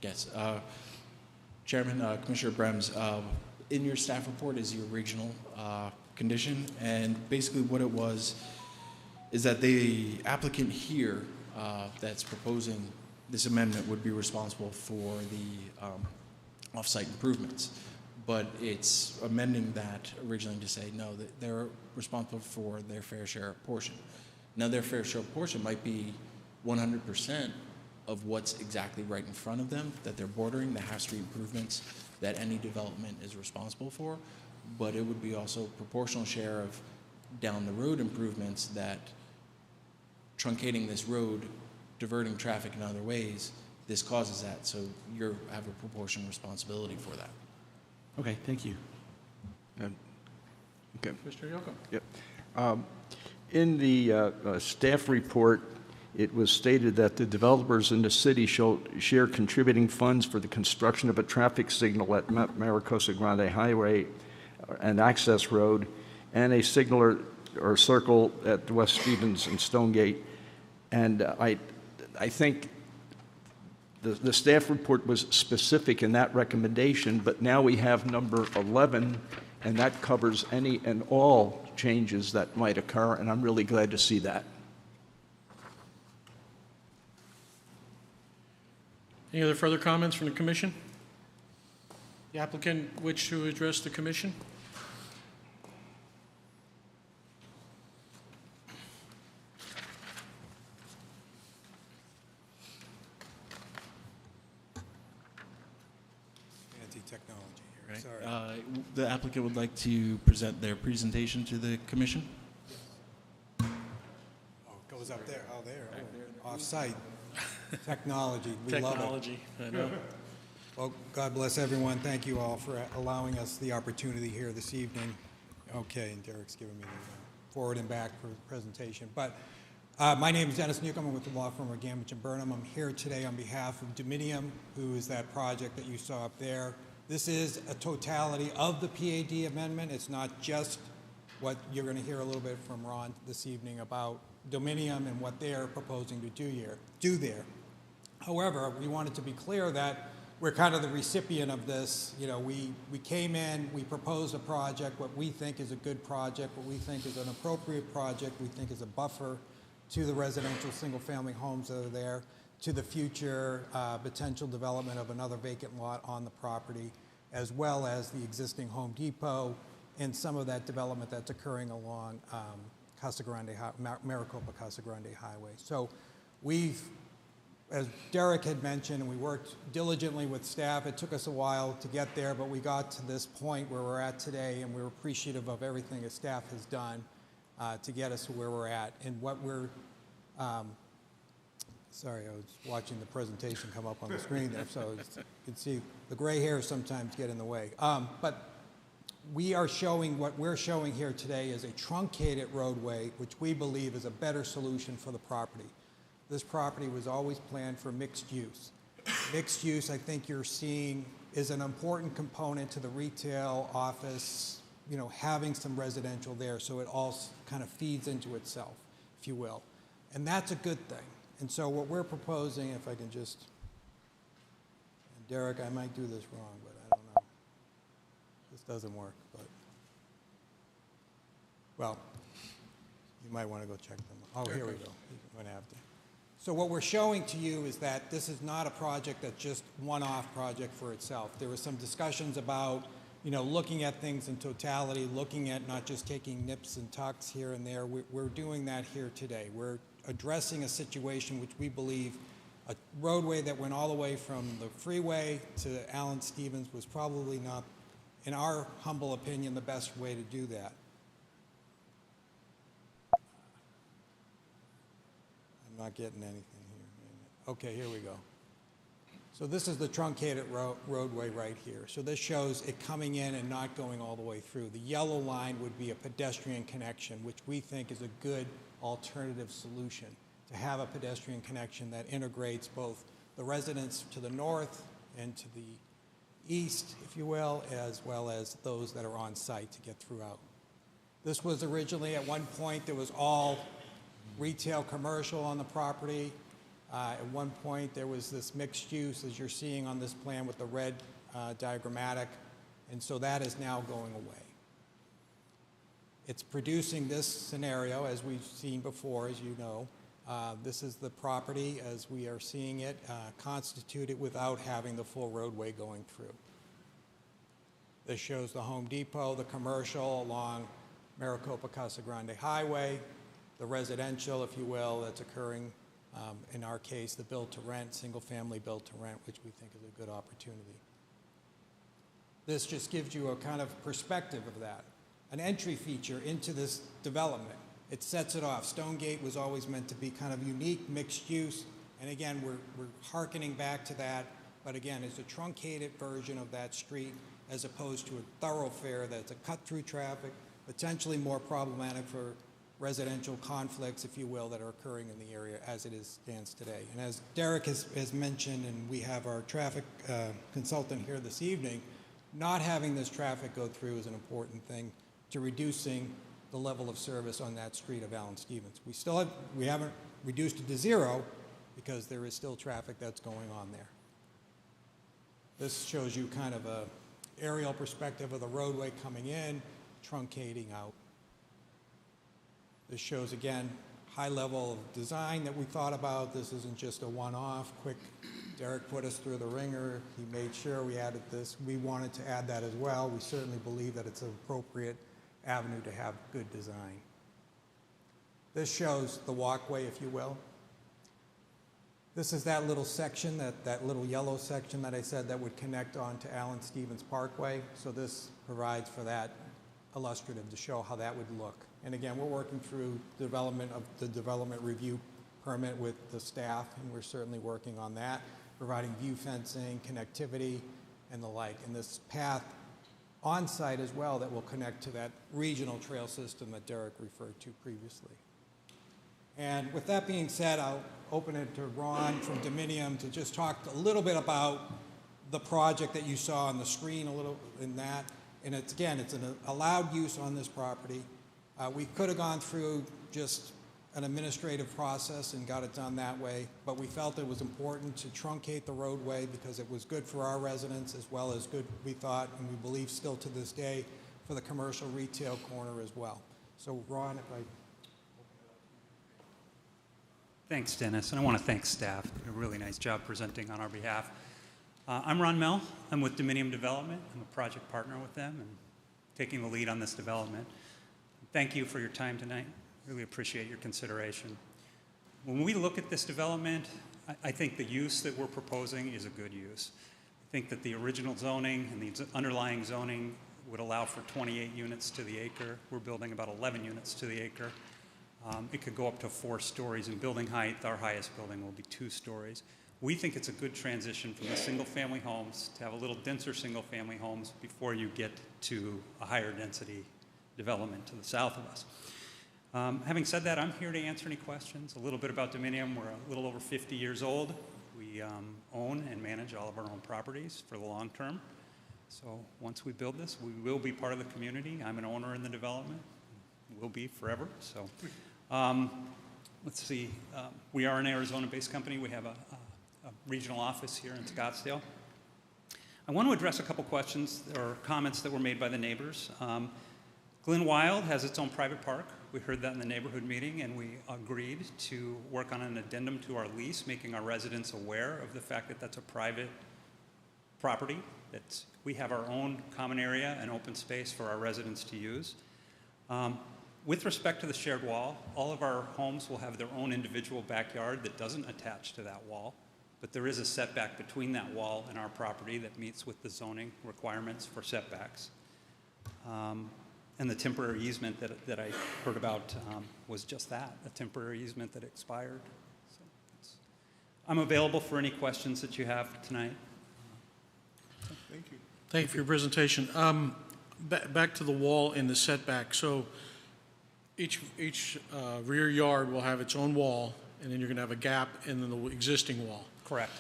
Yes. Chairman, Commissioner Brems, in your staff report is your regional condition, and basically what it was is that the applicant here that's proposing this amendment would be responsible for the off-site improvements. But it's amending that originally to say, no, that they're responsible for their fair share portion. Now, their fair share portion might be 100% of what's exactly right in front of them, that they're bordering, the half-street improvements that any development is responsible for. but it would be also proportional share of down the road improvements that truncating this road, diverting traffic in other ways, this causes that. So you have a proportional responsibility for that. Okay, thank you. Okay. Commissioner Yocum. Yep. In the staff report, it was stated that the developers in the city share contributing funds for the construction of a traffic signal at Maricopa Grande Highway and Access Road, and a signal or circle at West Stevens and Stonegate. And I think the staff report was specific in that recommendation, but now we have number 11, and that covers any and all changes that might occur, and I'm really glad to see that. Any other further comments from the commission? The applicant wish to address the commission? Anti-technology here, Right. sorry. The applicant would like to present their presentation to the commission. Oh, it goes up there, oh, there, oh, off-site. Technology, we love it. Technology, I know. Well, God bless everyone. Thank you all for allowing us the opportunity here this evening. Okay, and Derek's giving me the forward and back for the presentation. But my name is Dennis Newcomb. I'm with the law firm of Gambich and Burnham. I'm here today on behalf of Dominium, who is that project that you saw up there. This is a totality of the PAD amendment. It's not just what you're going to hear a little bit from Ron this evening about Dominium and what they're proposing to do there. However, we wanted to be clear that we're kind of the recipient of this. You know, we came in, we proposed a project, what we think is a good project, what we think is an appropriate project, we think is a buffer to the residential single-family homes that are there, to the future potential development of another vacant lot on the property, as well as the existing Home Depot and some of that development that's occurring along Maricopa Casa Grande Highway. So we've, as Derek had mentioned, we worked diligently with staff. It took us a while to get there, but we got to this point where we're at today, and we're appreciative of everything that staff has done to get us to where we're at. And what we're, sorry, I was watching the presentation come up on the screen there, so you can see the gray hairs sometimes get in the way. But we are showing, what we're showing here today is a truncated roadway, which we believe is a better solution for the property. This property was always planned for mixed use. Mixed use, I think you're seeing, is an important component to the retail, office, you know, having some residential there, so it all kind of feeds into itself, if you will. And that's a good thing. And so what we're proposing, if I can just, and Derek, I might do this wrong, but I don't know. This doesn't work, but, well, you might want to go check them. Oh, here we go. You're going to have to. So what we're showing to you is that this is not a project that's just one-off project for itself. There were some discussions about, you know, looking at things in totality, looking at not just taking nips and tucks here and there. We're doing that here today. We're addressing a situation which we believe a roadway that went all the way from the freeway to Allen Stevens was probably not, in our humble opinion, the best way to do that. I'm not getting anything here. Okay, here we go. So this is the truncated roadway right here. So this shows it coming in and not going all the way through. The yellow line would be a pedestrian connection, which we think is a good alternative solution, to have a pedestrian connection that integrates both the residents to the north and to the east, if you will as those that are on site to get throughout. This was originally, at one point, there was all retail commercial on the property. At one point, there was this mixed use, as you're seeing on this plan with the red diagrammatic, and so that is now going away. It's producing this scenario, as we've seen before, as you know. This is the property, as we are seeing it, constituted without having the full roadway going through. This shows the Home Depot, the commercial along Maricopa Casa Grande Highway, the residential, if you will, that's occurring, in our case, the build-to-rent, single-family build-to-rent, which we think is a good opportunity. This just gives you a kind of perspective of that, an entry feature into this development. It sets it off. Stonegate was always meant to be kind of unique, mixed use, and again, we're hearkening back to that, but again, it's a truncated version of that street as opposed to a thoroughfare that's a cut-through traffic, potentially more problematic for residential conflicts, if you will, that are occurring in the area as it stands today. And as Derek has mentioned, and we have our traffic consultant here this evening, not having this traffic go through is an important thing to reducing the level of service on that street of Allen Stevens. We haven't reduced it to zero because there is still traffic that's going on there. This shows you kind of a aerial perspective of the roadway coming in, truncating out. This shows, again, high level of design that we thought about. This isn't just a one-off, quick, Derek put us through the ringer. He made sure we added this. We wanted to add that as well. We certainly believe that it's an appropriate avenue to have good design. This shows the walkway, if you will. This is that little section, that little yellow section that I said that would connect onto Allen Stevens Parkway. So this provides for that illustrative to show how that would look. And again, we're working through development of the development review permit with the staff, and we're certainly working on that, providing view fencing, connectivity, and the like. And this path on site as well that will connect to that regional trail system that Derek referred to previously. And with that being said, I'll open it to Ron from Dominium to just talk a little bit about the project that you saw on the screen, a little in that. And it's, again, it's an allowed use on this property. We could have gone through just an administrative process and got it done that way, but we felt it was important to truncate the roadway because it was good for our residents as well as good, we thought, and we believe still to this day, for the commercial retail corner as well. So Ron, if I... Thanks, Dennis, and I want to thank staff. They did a really nice job presenting on our behalf. I'm Ron Mell. I'm with Dominium Development. I'm a project partner with them and taking the lead on this development. Thank you for your time tonight. Really appreciate your consideration. When we look at this development, I think the use that we're proposing is a good use. I think that the original zoning and the underlying zoning would allow for 28 units to the acre. We're building about 11 units to the acre. It could go up to 4 stories in building height. Our highest building will be 2 stories. We think it's a good transition from the single-family homes to have a little denser single-family homes before you get to a higher density development to the south of us. Having said that, I'm here to answer any questions. A little bit about Dominium. We're a little over 50 years old. We own and manage all of our own properties for the long term. So once we build this, we will be part of the community. I'm an owner in the development. Will be forever. So let's see. We are an Arizona-based company. We have a regional office here in Scottsdale. I want to address a couple questions or comments that were made by the neighbors. Glen Wild has its own private park. We heard that in the neighborhood meeting, and we agreed to work on an addendum to our lease, making our residents aware of the fact that that's a private property. We have our own common area and open space for our residents to use. With respect to the shared wall, all of our homes will have their own individual backyard that doesn't attach to that wall, but there is a setback between that wall and our property that meets with the zoning requirements for setbacks. And the temporary easement that I heard about was just that, a temporary easement that expired. So I'm available for any questions that you have tonight. Thank you. Thank you for your presentation. Back to the wall and the setback. So each rear yard will have its own wall, and then you're going to have a gap and then the existing wall. Correct.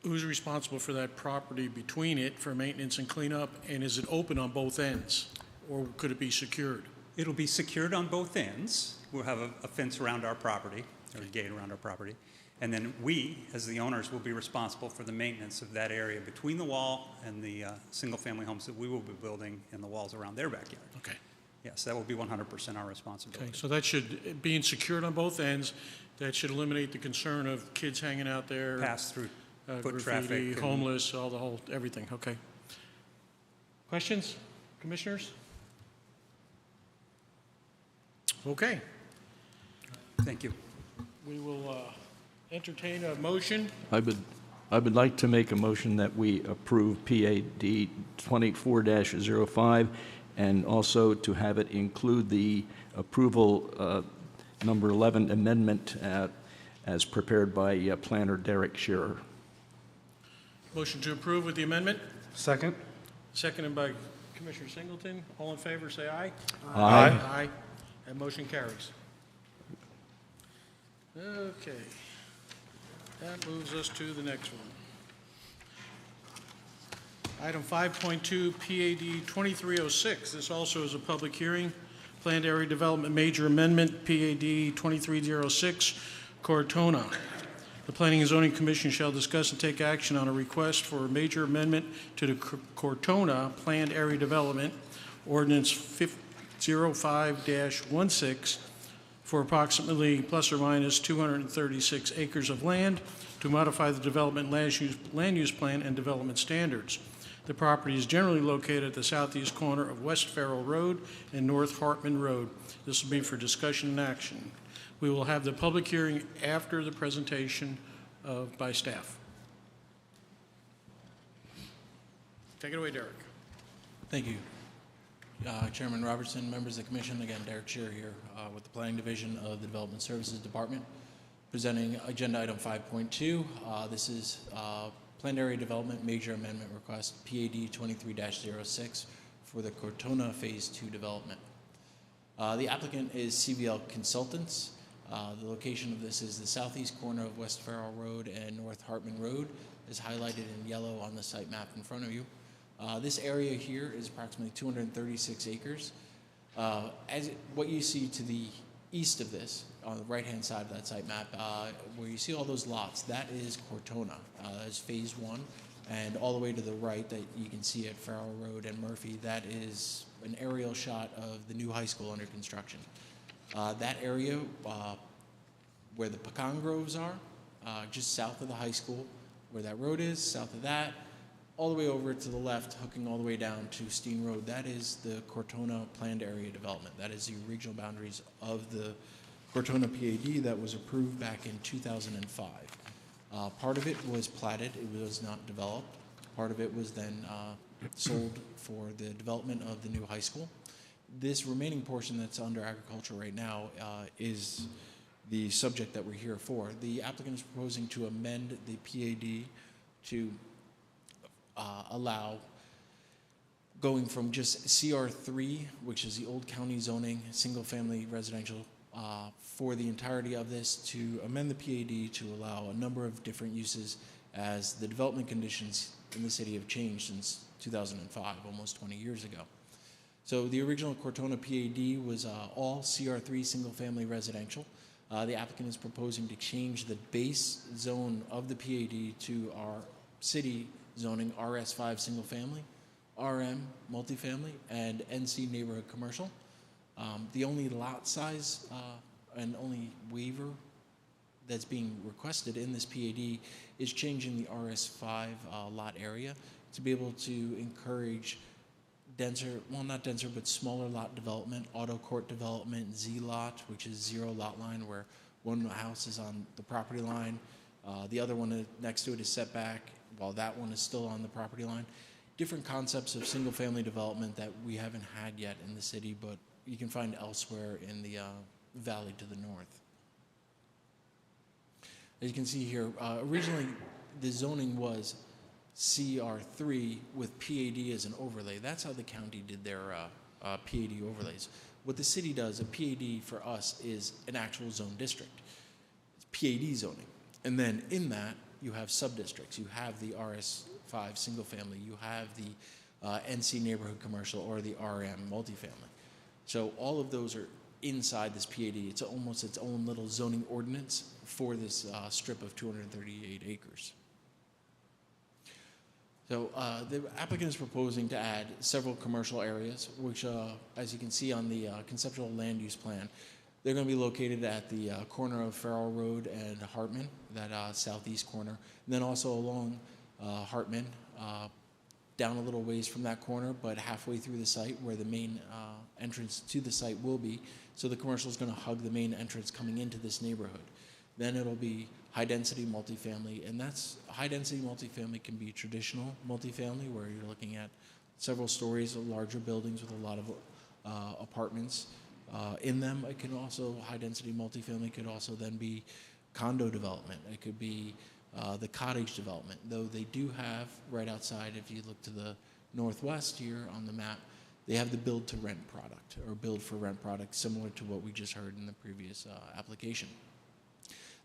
Who's responsible for that property between it for maintenance and cleanup, and is it open on both ends, or could it be secured? It'll be secured on both ends. We'll have a fence around our property, or a gate around our property, and then we, as the owners, will be responsible for the maintenance of that area between the wall and the single-family homes that we will be building and the walls around their backyard. Okay. Yes, that will be 100% our responsibility. Okay, so that should, being secured on both ends, that should eliminate the concern of kids hanging out there. Pass through. Foot Graffiti, traffic. homeless, everything, okay. Questions, commissioners? Okay. Thank you. We will entertain a motion. I would I would like to make a motion that we approve PAD 24-05 and also to have it include the approval number 11 amendment as prepared by planner Derek Shearer. Motion to approve with the amendment? Second. Seconded by Commissioner Singleton. All in favor, say aye. Aye. Aye. That motion carries. Okay. That moves us to the next one. Item 5.2, PAD 2306. This also is a public hearing. Planned Area Development Major Amendment, PAD 2306, Cortona. The Planning and Zoning Commission shall discuss and take action on a request for a major amendment to the Cortona Planned Area Development Ordinance 05-16 for approximately plus or minus 236 acres of land to modify the development land use plan and development standards. The property is generally located at the southeast corner of West Farrell Road and North Hartman Road. This will be for discussion and action. We will have the public hearing after the presentation by staff. Take it away, Derek. Thank you. Chairman Robertson, members of the commission, again, Derek Shearer here with the Planning Division of the Development Services Department, presenting agenda item 5.2. This is Planned Area Development Major Amendment Request, PAD 23-06 for the Cortona Phase 2 development. The applicant is CVL Consultants. The location of this is the southeast corner of West Farrell Road and North Hartman Road, is highlighted in yellow on the site map in front of you. This area here is approximately 236 acres. What you see to the east of this, on the right-hand side of that site map, where you see all those lots, that is Cortona. That is Phase 1. And all the way to the right that you can see at Farrell Road and Murphy, that is an aerial shot of the new high school under construction. That area where the pecan groves are, just south of the high school, where that road is, south of that, all the way over to the left, hooking all the way down to Steen Road, that is the Cortona Planned Area Development. That is the regional boundaries of the Cortona PAD that was approved back in 2005. Part of it was platted, it was not developed. Part of it was then sold for the development of the new high school. This remaining portion that's under agriculture right now is the subject that we're here for. The applicant is proposing to amend the PAD to allow going from just CR3, which is the old county zoning, single-family residential, for the entirety of this, to amend the PAD to allow a number of different uses as the development conditions in the city have changed since 2005, almost 20 years ago. So the original Cortona PAD was all CR3 single-family residential. The applicant is proposing to change the base zone of the PAD to our city zoning RS5 single-family, RM multifamily, and NC neighborhood commercial. The only lot size and only waiver that's being requested in this PAD is changing the RS5 lot area to be able to encourage denser, well, not denser, but smaller lot development, auto court development, Z lot, which is zero lot line, where one house is on the property line, the other one next to it is set back, while that one is still on the property line. Different concepts of single-family development that we haven't had yet in the city, but you can find elsewhere in the valley to the north. As you can see here, originally the zoning was CR3 with PAD as an overlay. That's how the county did their PAD overlays. What the city does, a PAD for us is an actual zone district. It's PAD zoning. And then in that, you have sub-districts. You have the RS5 single family. You have the NC neighborhood commercial or the RM multifamily. So all of those are inside this PAD. It's almost its own little zoning ordinance for this strip of 238 acres. So the applicant is proposing to add several commercial areas, which, as you can see on the conceptual land use plan, they're going to be located at the corner of Farrell Road and Hartman, that southeast corner, and then also along Hartman, down a little ways from that corner, but halfway through the site where the main entrance to the site will be. So the commercial is going to hug the main entrance coming into this neighborhood. Then it'll be high-density multifamily, and that's high-density multifamily can be traditional multifamily, where you're looking at several stories of larger buildings with a lot of apartments in them. It can also, high-density multifamily could also then be condo development. It could be the cottage development, though they do have right outside, if you look to the northwest here on the map, they have the build-to-rent product, or build-for-rent product, similar to what we just heard in the previous application.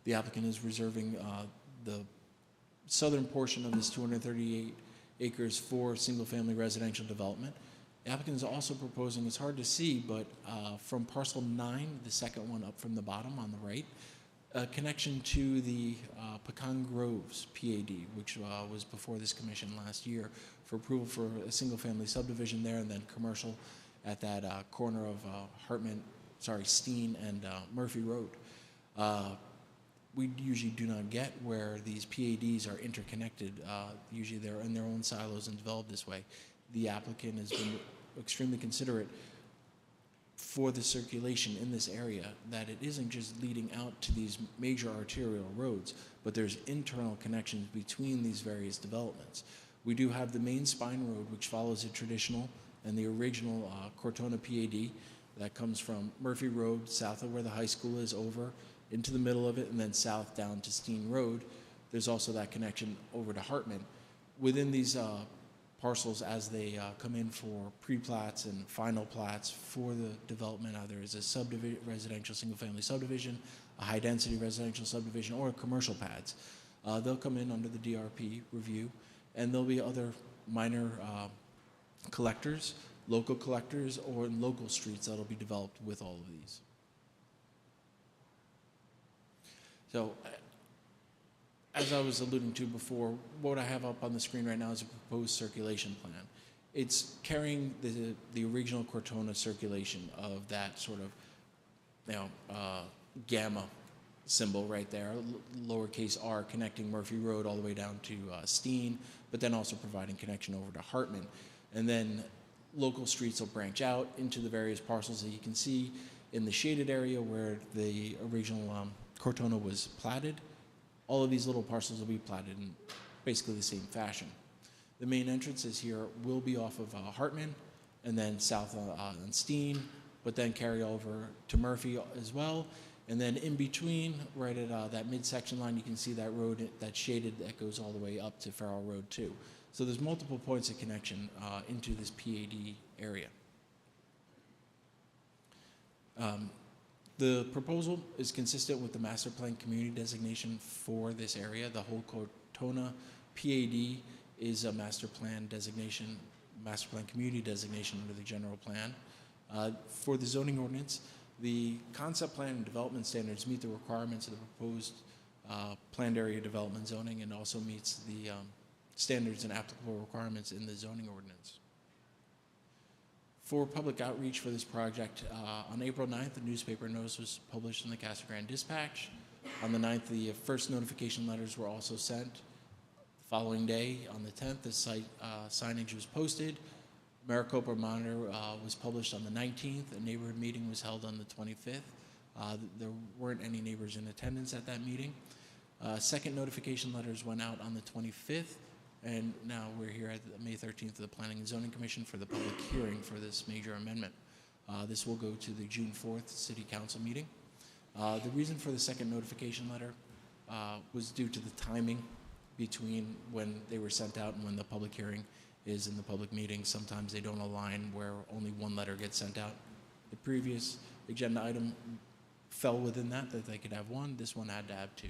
The applicant is reserving the southern portion of this 238 acres for single-family residential development. The applicant is also proposing, it's hard to see, but from parcel 9, the second one up from the bottom on the right, a connection to the Pecan Groves PAD, which was before this commission last year for approval for a single-family subdivision there, and then commercial at that corner of Steen and Murphy Road. We usually do not get where these PADs are interconnected. Usually they're in their own silos and developed this way. The applicant has been extremely considerate for the circulation in this area, that it isn't just leading out to these major arterial roads, but there's internal connections between these various developments. We do have the main spine road, which follows a traditional and the original Cortona PAD that comes from Murphy Road, south of where the high school is, over into the middle of it, and then south down to Steen Road. There's also that connection over to Hartman. Within these parcels, as they come in for pre-plats and final plats for the development, either as a residential single-family subdivision, a high-density residential subdivision, or commercial pads, they'll come in under the DRP review, and there'll be other minor collectors, local collectors, or local streets that'll be developed with all of these. So, as I was alluding to before, what I have up on the screen right now is a proposed circulation plan. It's carrying the original Cortona circulation of that sort of, gamma symbol right there, lowercase r, connecting Murphy Road all the way down to Steen, but then also providing connection over to Hartman. And then local streets will branch out into the various parcels that you can see in the shaded area where the original Cortona was platted. All of these little parcels will be platted in basically the same fashion. The main entrances here will be off of Hartman, and then south on Steen, but then carry over to Murphy as well. And then in between, right at that midsection line, you can see that road that's shaded that goes all the way up to Farrell Road too. So there's multiple points of connection into this PAD area. The proposal is consistent with the master plan community designation for this area. The whole Cortona PAD is a master plan designation, master plan community designation under the general plan. For the zoning ordinance, the concept plan and development standards meet the requirements of the proposed planned area development zoning, and also meets the standards and applicable requirements in the zoning ordinance. For public outreach for this project, on April 9th, the newspaper notice was published in the Casa Grande Dispatch. On the 9th, the first notification letters were also sent. The following day, on the 10th, the site signage was posted. Maricopa Monitor was published on the 19th. A neighborhood meeting was held on the 25th. There weren't any neighbors in attendance at that meeting. Second notification letters went out on the 25th. And now we're here at May 13th of the Planning and Zoning Commission for the public hearing for this major amendment. This will go to the June 4th City Council meeting. The reason for the second notification letter was due to the timing between when they were sent out and when the public hearing is in the public meeting. Sometimes they don't align where only one letter gets sent out. The previous agenda item fell within that they could have one. This one had to have two.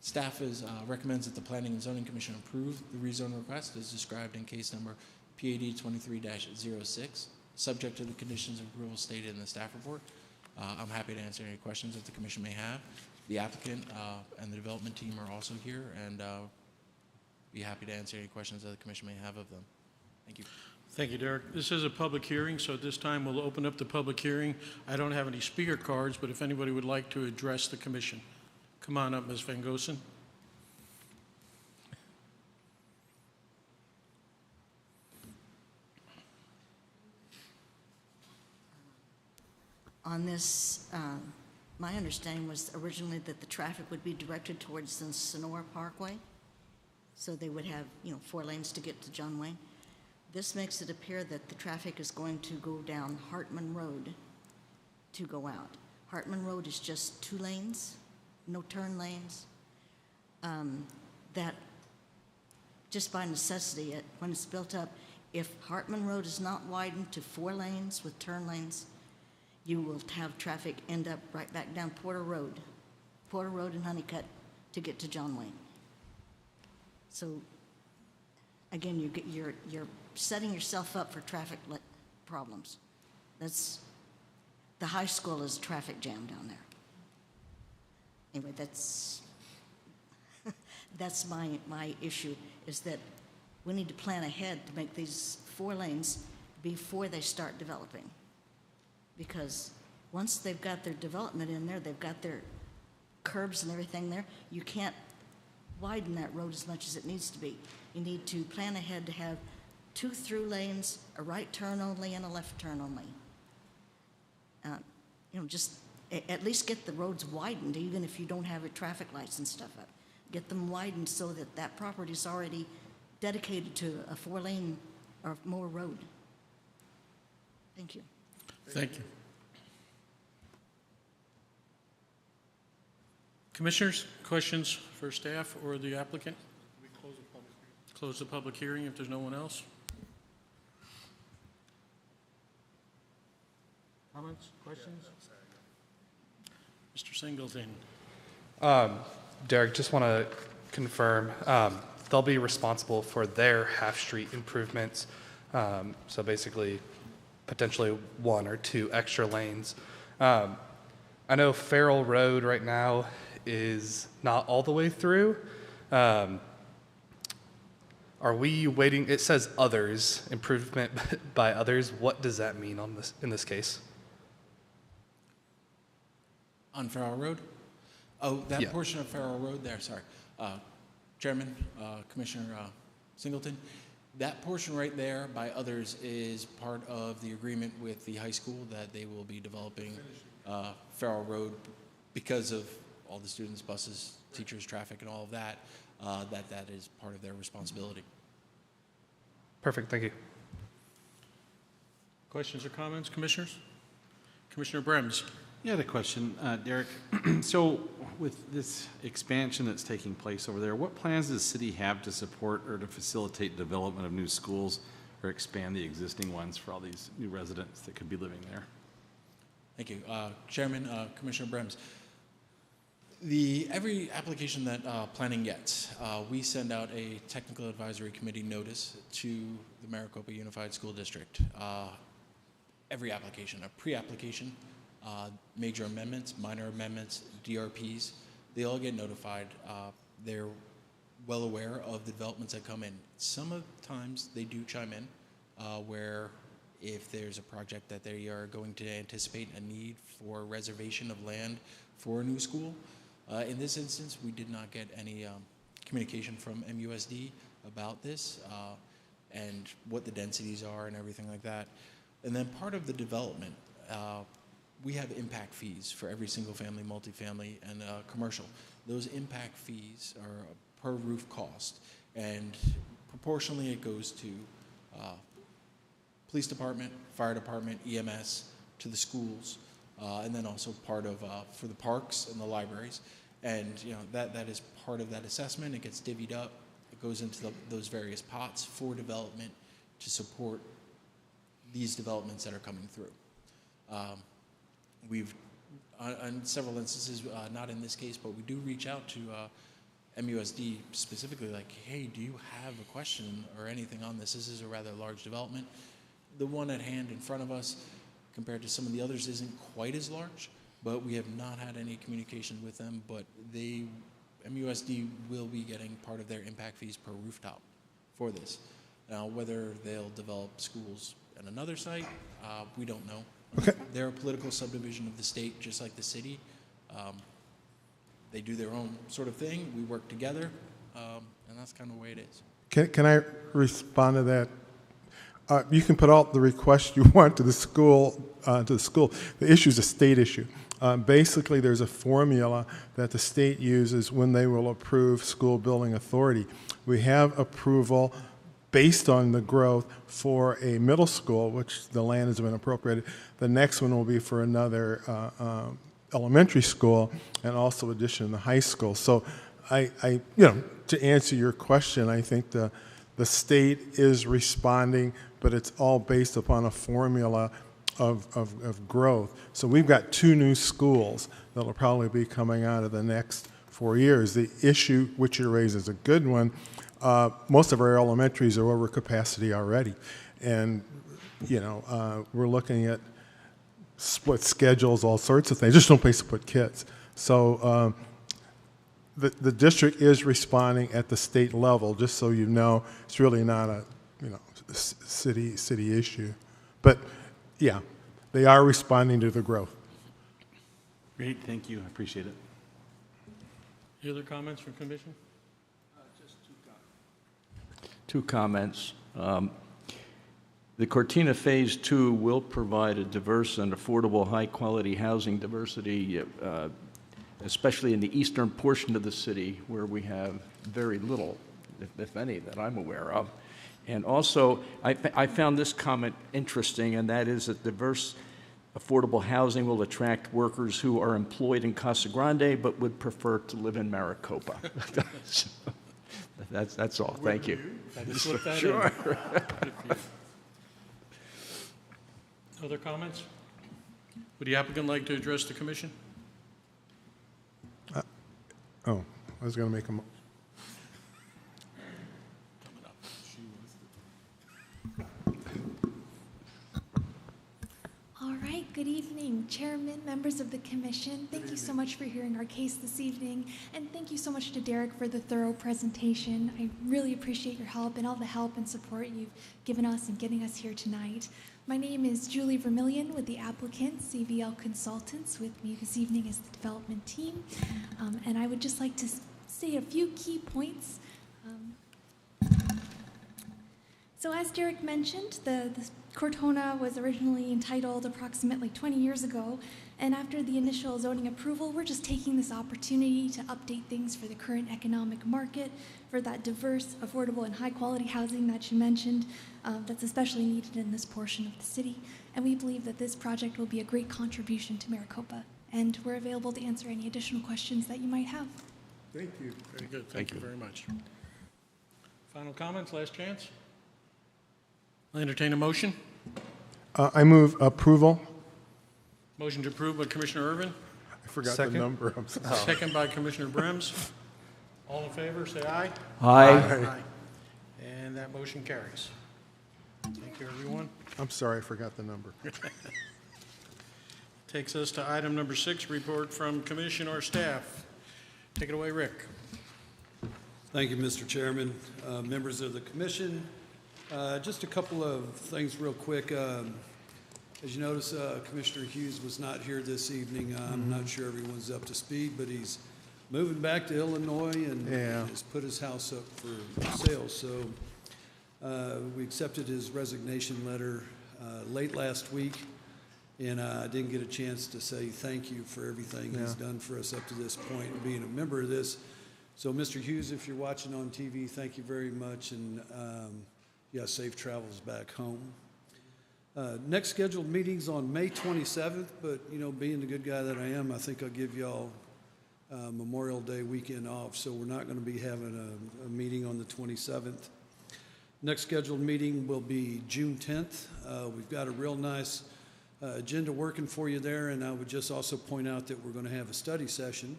Staff recommends that the Planning and Zoning Commission approve the rezone request as described in case number PAD 23-06, subject to the conditions of approval stated in the staff report. I'm happy to answer any questions that the Commission may have. The applicant and the development team are also here, and be happy to answer any questions that the Commission may have of them. Thank you. Thank you, Derek. This is a public hearing, so at this time we'll open up the public hearing. I don't have any speaker cards, but if anybody would like to address the Commission. Come on up, Ms. Van Goosen. On this my understanding was originally that the traffic would be directed towards the Sonora Parkway. So they would have, 4 lanes to get to John Wayne. This makes it appear that the traffic is going to go down Hartman Road to go out. Hartman Road is just 2 lanes, no turn lanes. That just by necessity, when it's built up, if Hartman Road is not widened to 4 lanes with turn lanes, you will have traffic end up right back down Porter Road and Honeycutt to get to John Wayne. So again, you're setting yourself up for traffic problems. That's the high school is a traffic jam down there. Anyway, that's my issue, is that we need to plan ahead to make these 4 lanes before they start developing. Because once they've got their development in there, they've got their curbs and everything there, you can't widen that road as much as it needs to be. You need to plan ahead to have 2 through lanes, a right turn only, and a left turn only. Just at least get the roads widened, even if you don't have your traffic lights and stuff up. Get them widened so that that property is already dedicated to a 4-lane or more road. Thank you. Thank you. Commissioners, questions for staff or the applicant? We close the public hearing if there's no one else. Comments, questions? Mr. Singleton. Derek, just want to confirm, they'll be responsible for their half-street improvements, so basically potentially 1 or 2 extra lanes. I know Farrell Road right now is not all the way through. Are we waiting? It says others, improvement by others. What does that mean on this in this case? On Farrell Road? Oh, that Yeah. portion of Farrell Road there, sorry. Chairman, Commissioner Singleton, that portion right there by others is part of the agreement with the high school that they will be developing Farrell Road because of all the students, buses, teachers, traffic, and all of that, that is part of their responsibility. Perfect, thank you. Questions or comments, commissioners? Commissioner Brems. Yeah, I had a question, Derek. So with this expansion that's taking place over there, what plans does the city have to support or to facilitate development of new schools or expand the existing ones for all these new residents that could be living there? Thank you. Chairman, Commissioner Brems, every application that planning gets, we send out a technical advisory committee notice to the Maricopa Unified School District. Every application, a pre-application, major amendments, minor amendments, DRPs, they all get notified. They're well aware of the developments that come in. Sometimes they do chime in where if there's a project that they are going to anticipate a need for reservation of land for a new school. In this instance, we did not get any communication from MUSD about this and what the densities are and everything like that. And then part of the development, we have impact fees for every single family, multifamily, and commercial. Those impact fees are per roof cost, and proportionally it goes to police department, fire department, EMS, to the schools, and then also part of for the parks and the libraries. And that is part of that assessment. It gets divvied up. It goes into those various pots for development to support these developments that are coming through. We've, on several instances, not in this case, but we do reach out to MUSD specifically, like, hey, do you have a question or anything on this? This is a rather large development. The one at hand in front of us, compared to some of the others, isn't quite as large, but we have not had any communication with them, but MUSD will be getting part of their impact fees per rooftop for this. Now, whether they'll develop schools at another site, we don't know. Okay. They're a political subdivision of the state, just like the city. They do their own sort of thing. We work together, and that's kind of the way it is. Can I respond to that? You can put out the request you want to the school. The issue is a state issue. Basically, there's a formula that the state uses when they will approve school building authority. We have approval based on the growth for a middle school, which the land has been appropriated. The next one will be for another elementary school and also addition to the high school. So to answer your question, I think the state is responding, but it's all based upon a formula of growth. So we've got 2 new schools that will probably be coming out of the next 4 years. The issue which you raise is a good one. Most of our elementaries are over capacity already. And, we're looking at split schedules, all sorts of things. Just no place to put kids. So the district is responding at the state level, just so you know. It's really not a city issue. But, yeah, they are responding to the growth. Great, thank you. I appreciate it. Any other comments from Commission? Just 2 comments. The Cortina Phase 2 will provide a diverse and affordable, high-quality housing diversity, especially in the eastern portion of the city, where we have very little, if any, that I'm aware of. And also, I found this comment interesting, and that is that diverse, affordable housing will attract workers who are employed in Casa Grande but would prefer to live in Maricopa. So, that's all. Thank you. Sure. Other comments? Would the applicant like to address the commission? I was going to make a motion. All right, good evening, Chairman, members of the Commission. Thank you so much for hearing our case this evening, and thank you so much to Derek for the thorough presentation. I really appreciate your help and all the help and support you've given us in getting us here tonight. My name is Julie Vermillion with the applicant, CVL Consultants. With me this evening is the development team, and I would just like to say a few key points. So as Derek mentioned, the Cortona was originally entitled approximately 20 years ago, and after the initial zoning approval, we're just taking this opportunity to update things for the current economic market, for that diverse, affordable, and high-quality housing that you mentioned that's especially needed in this portion of the city. And we believe that this project will be a great contribution to Maricopa, and we're available to answer any additional questions that you might have. Thank you. Very good. Thank you very much. Final comments, last chance? I'll entertain a motion. I move approval. Motion to approve by Commissioner Irvin. I forgot the number. I'm sorry. Second by Commissioner Brems. All in favor, say aye. Aye. And that motion carries. Thank you, everyone. I'm sorry, I forgot the number. Takes us to item number 6, report from commission or staff. Take it away, Rick. Thank you, Mr. Chairman, members of the commission. Just a couple of things real quick. As you notice, Commissioner Hughes was not here this evening. I'm not sure everyone's up to speed, but he's moving back to Illinois and has put his house up for sale. So we accepted his resignation letter late last week, and I didn't get a chance to say thank you for everything he's done for us up to this point and being a member of this. So Mr. Hughes, if you're watching on TV, thank you very much, and safe travels back home. Next scheduled meeting's on May 27th, but being the good guy that I am, I think I'll give y'all Memorial Day weekend off, so we're not going to be having a meeting on the 27th. Next scheduled meeting will be June 10th. We've got a real nice agenda working for you there, and I would just also point out that we're going to have a study session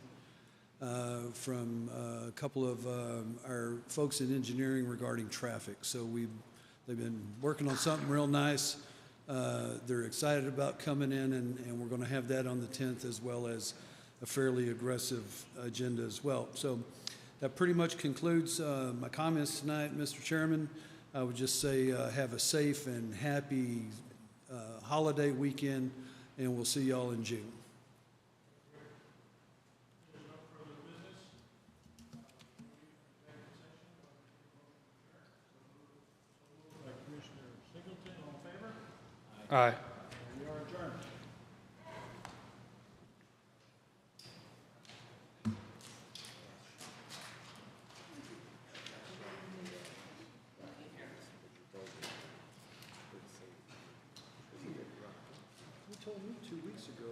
from a couple of our folks in engineering regarding traffic. So they've been working on something real nice. They're excited about coming in, and we're going to have that on the 10th, as well as a fairly aggressive agenda as well. So that pretty much concludes my comments tonight, Mr. Chairman. I would just say have a safe and happy holiday weekend, and we'll see y'all in June. Aye. We are adjourned. weeks ago,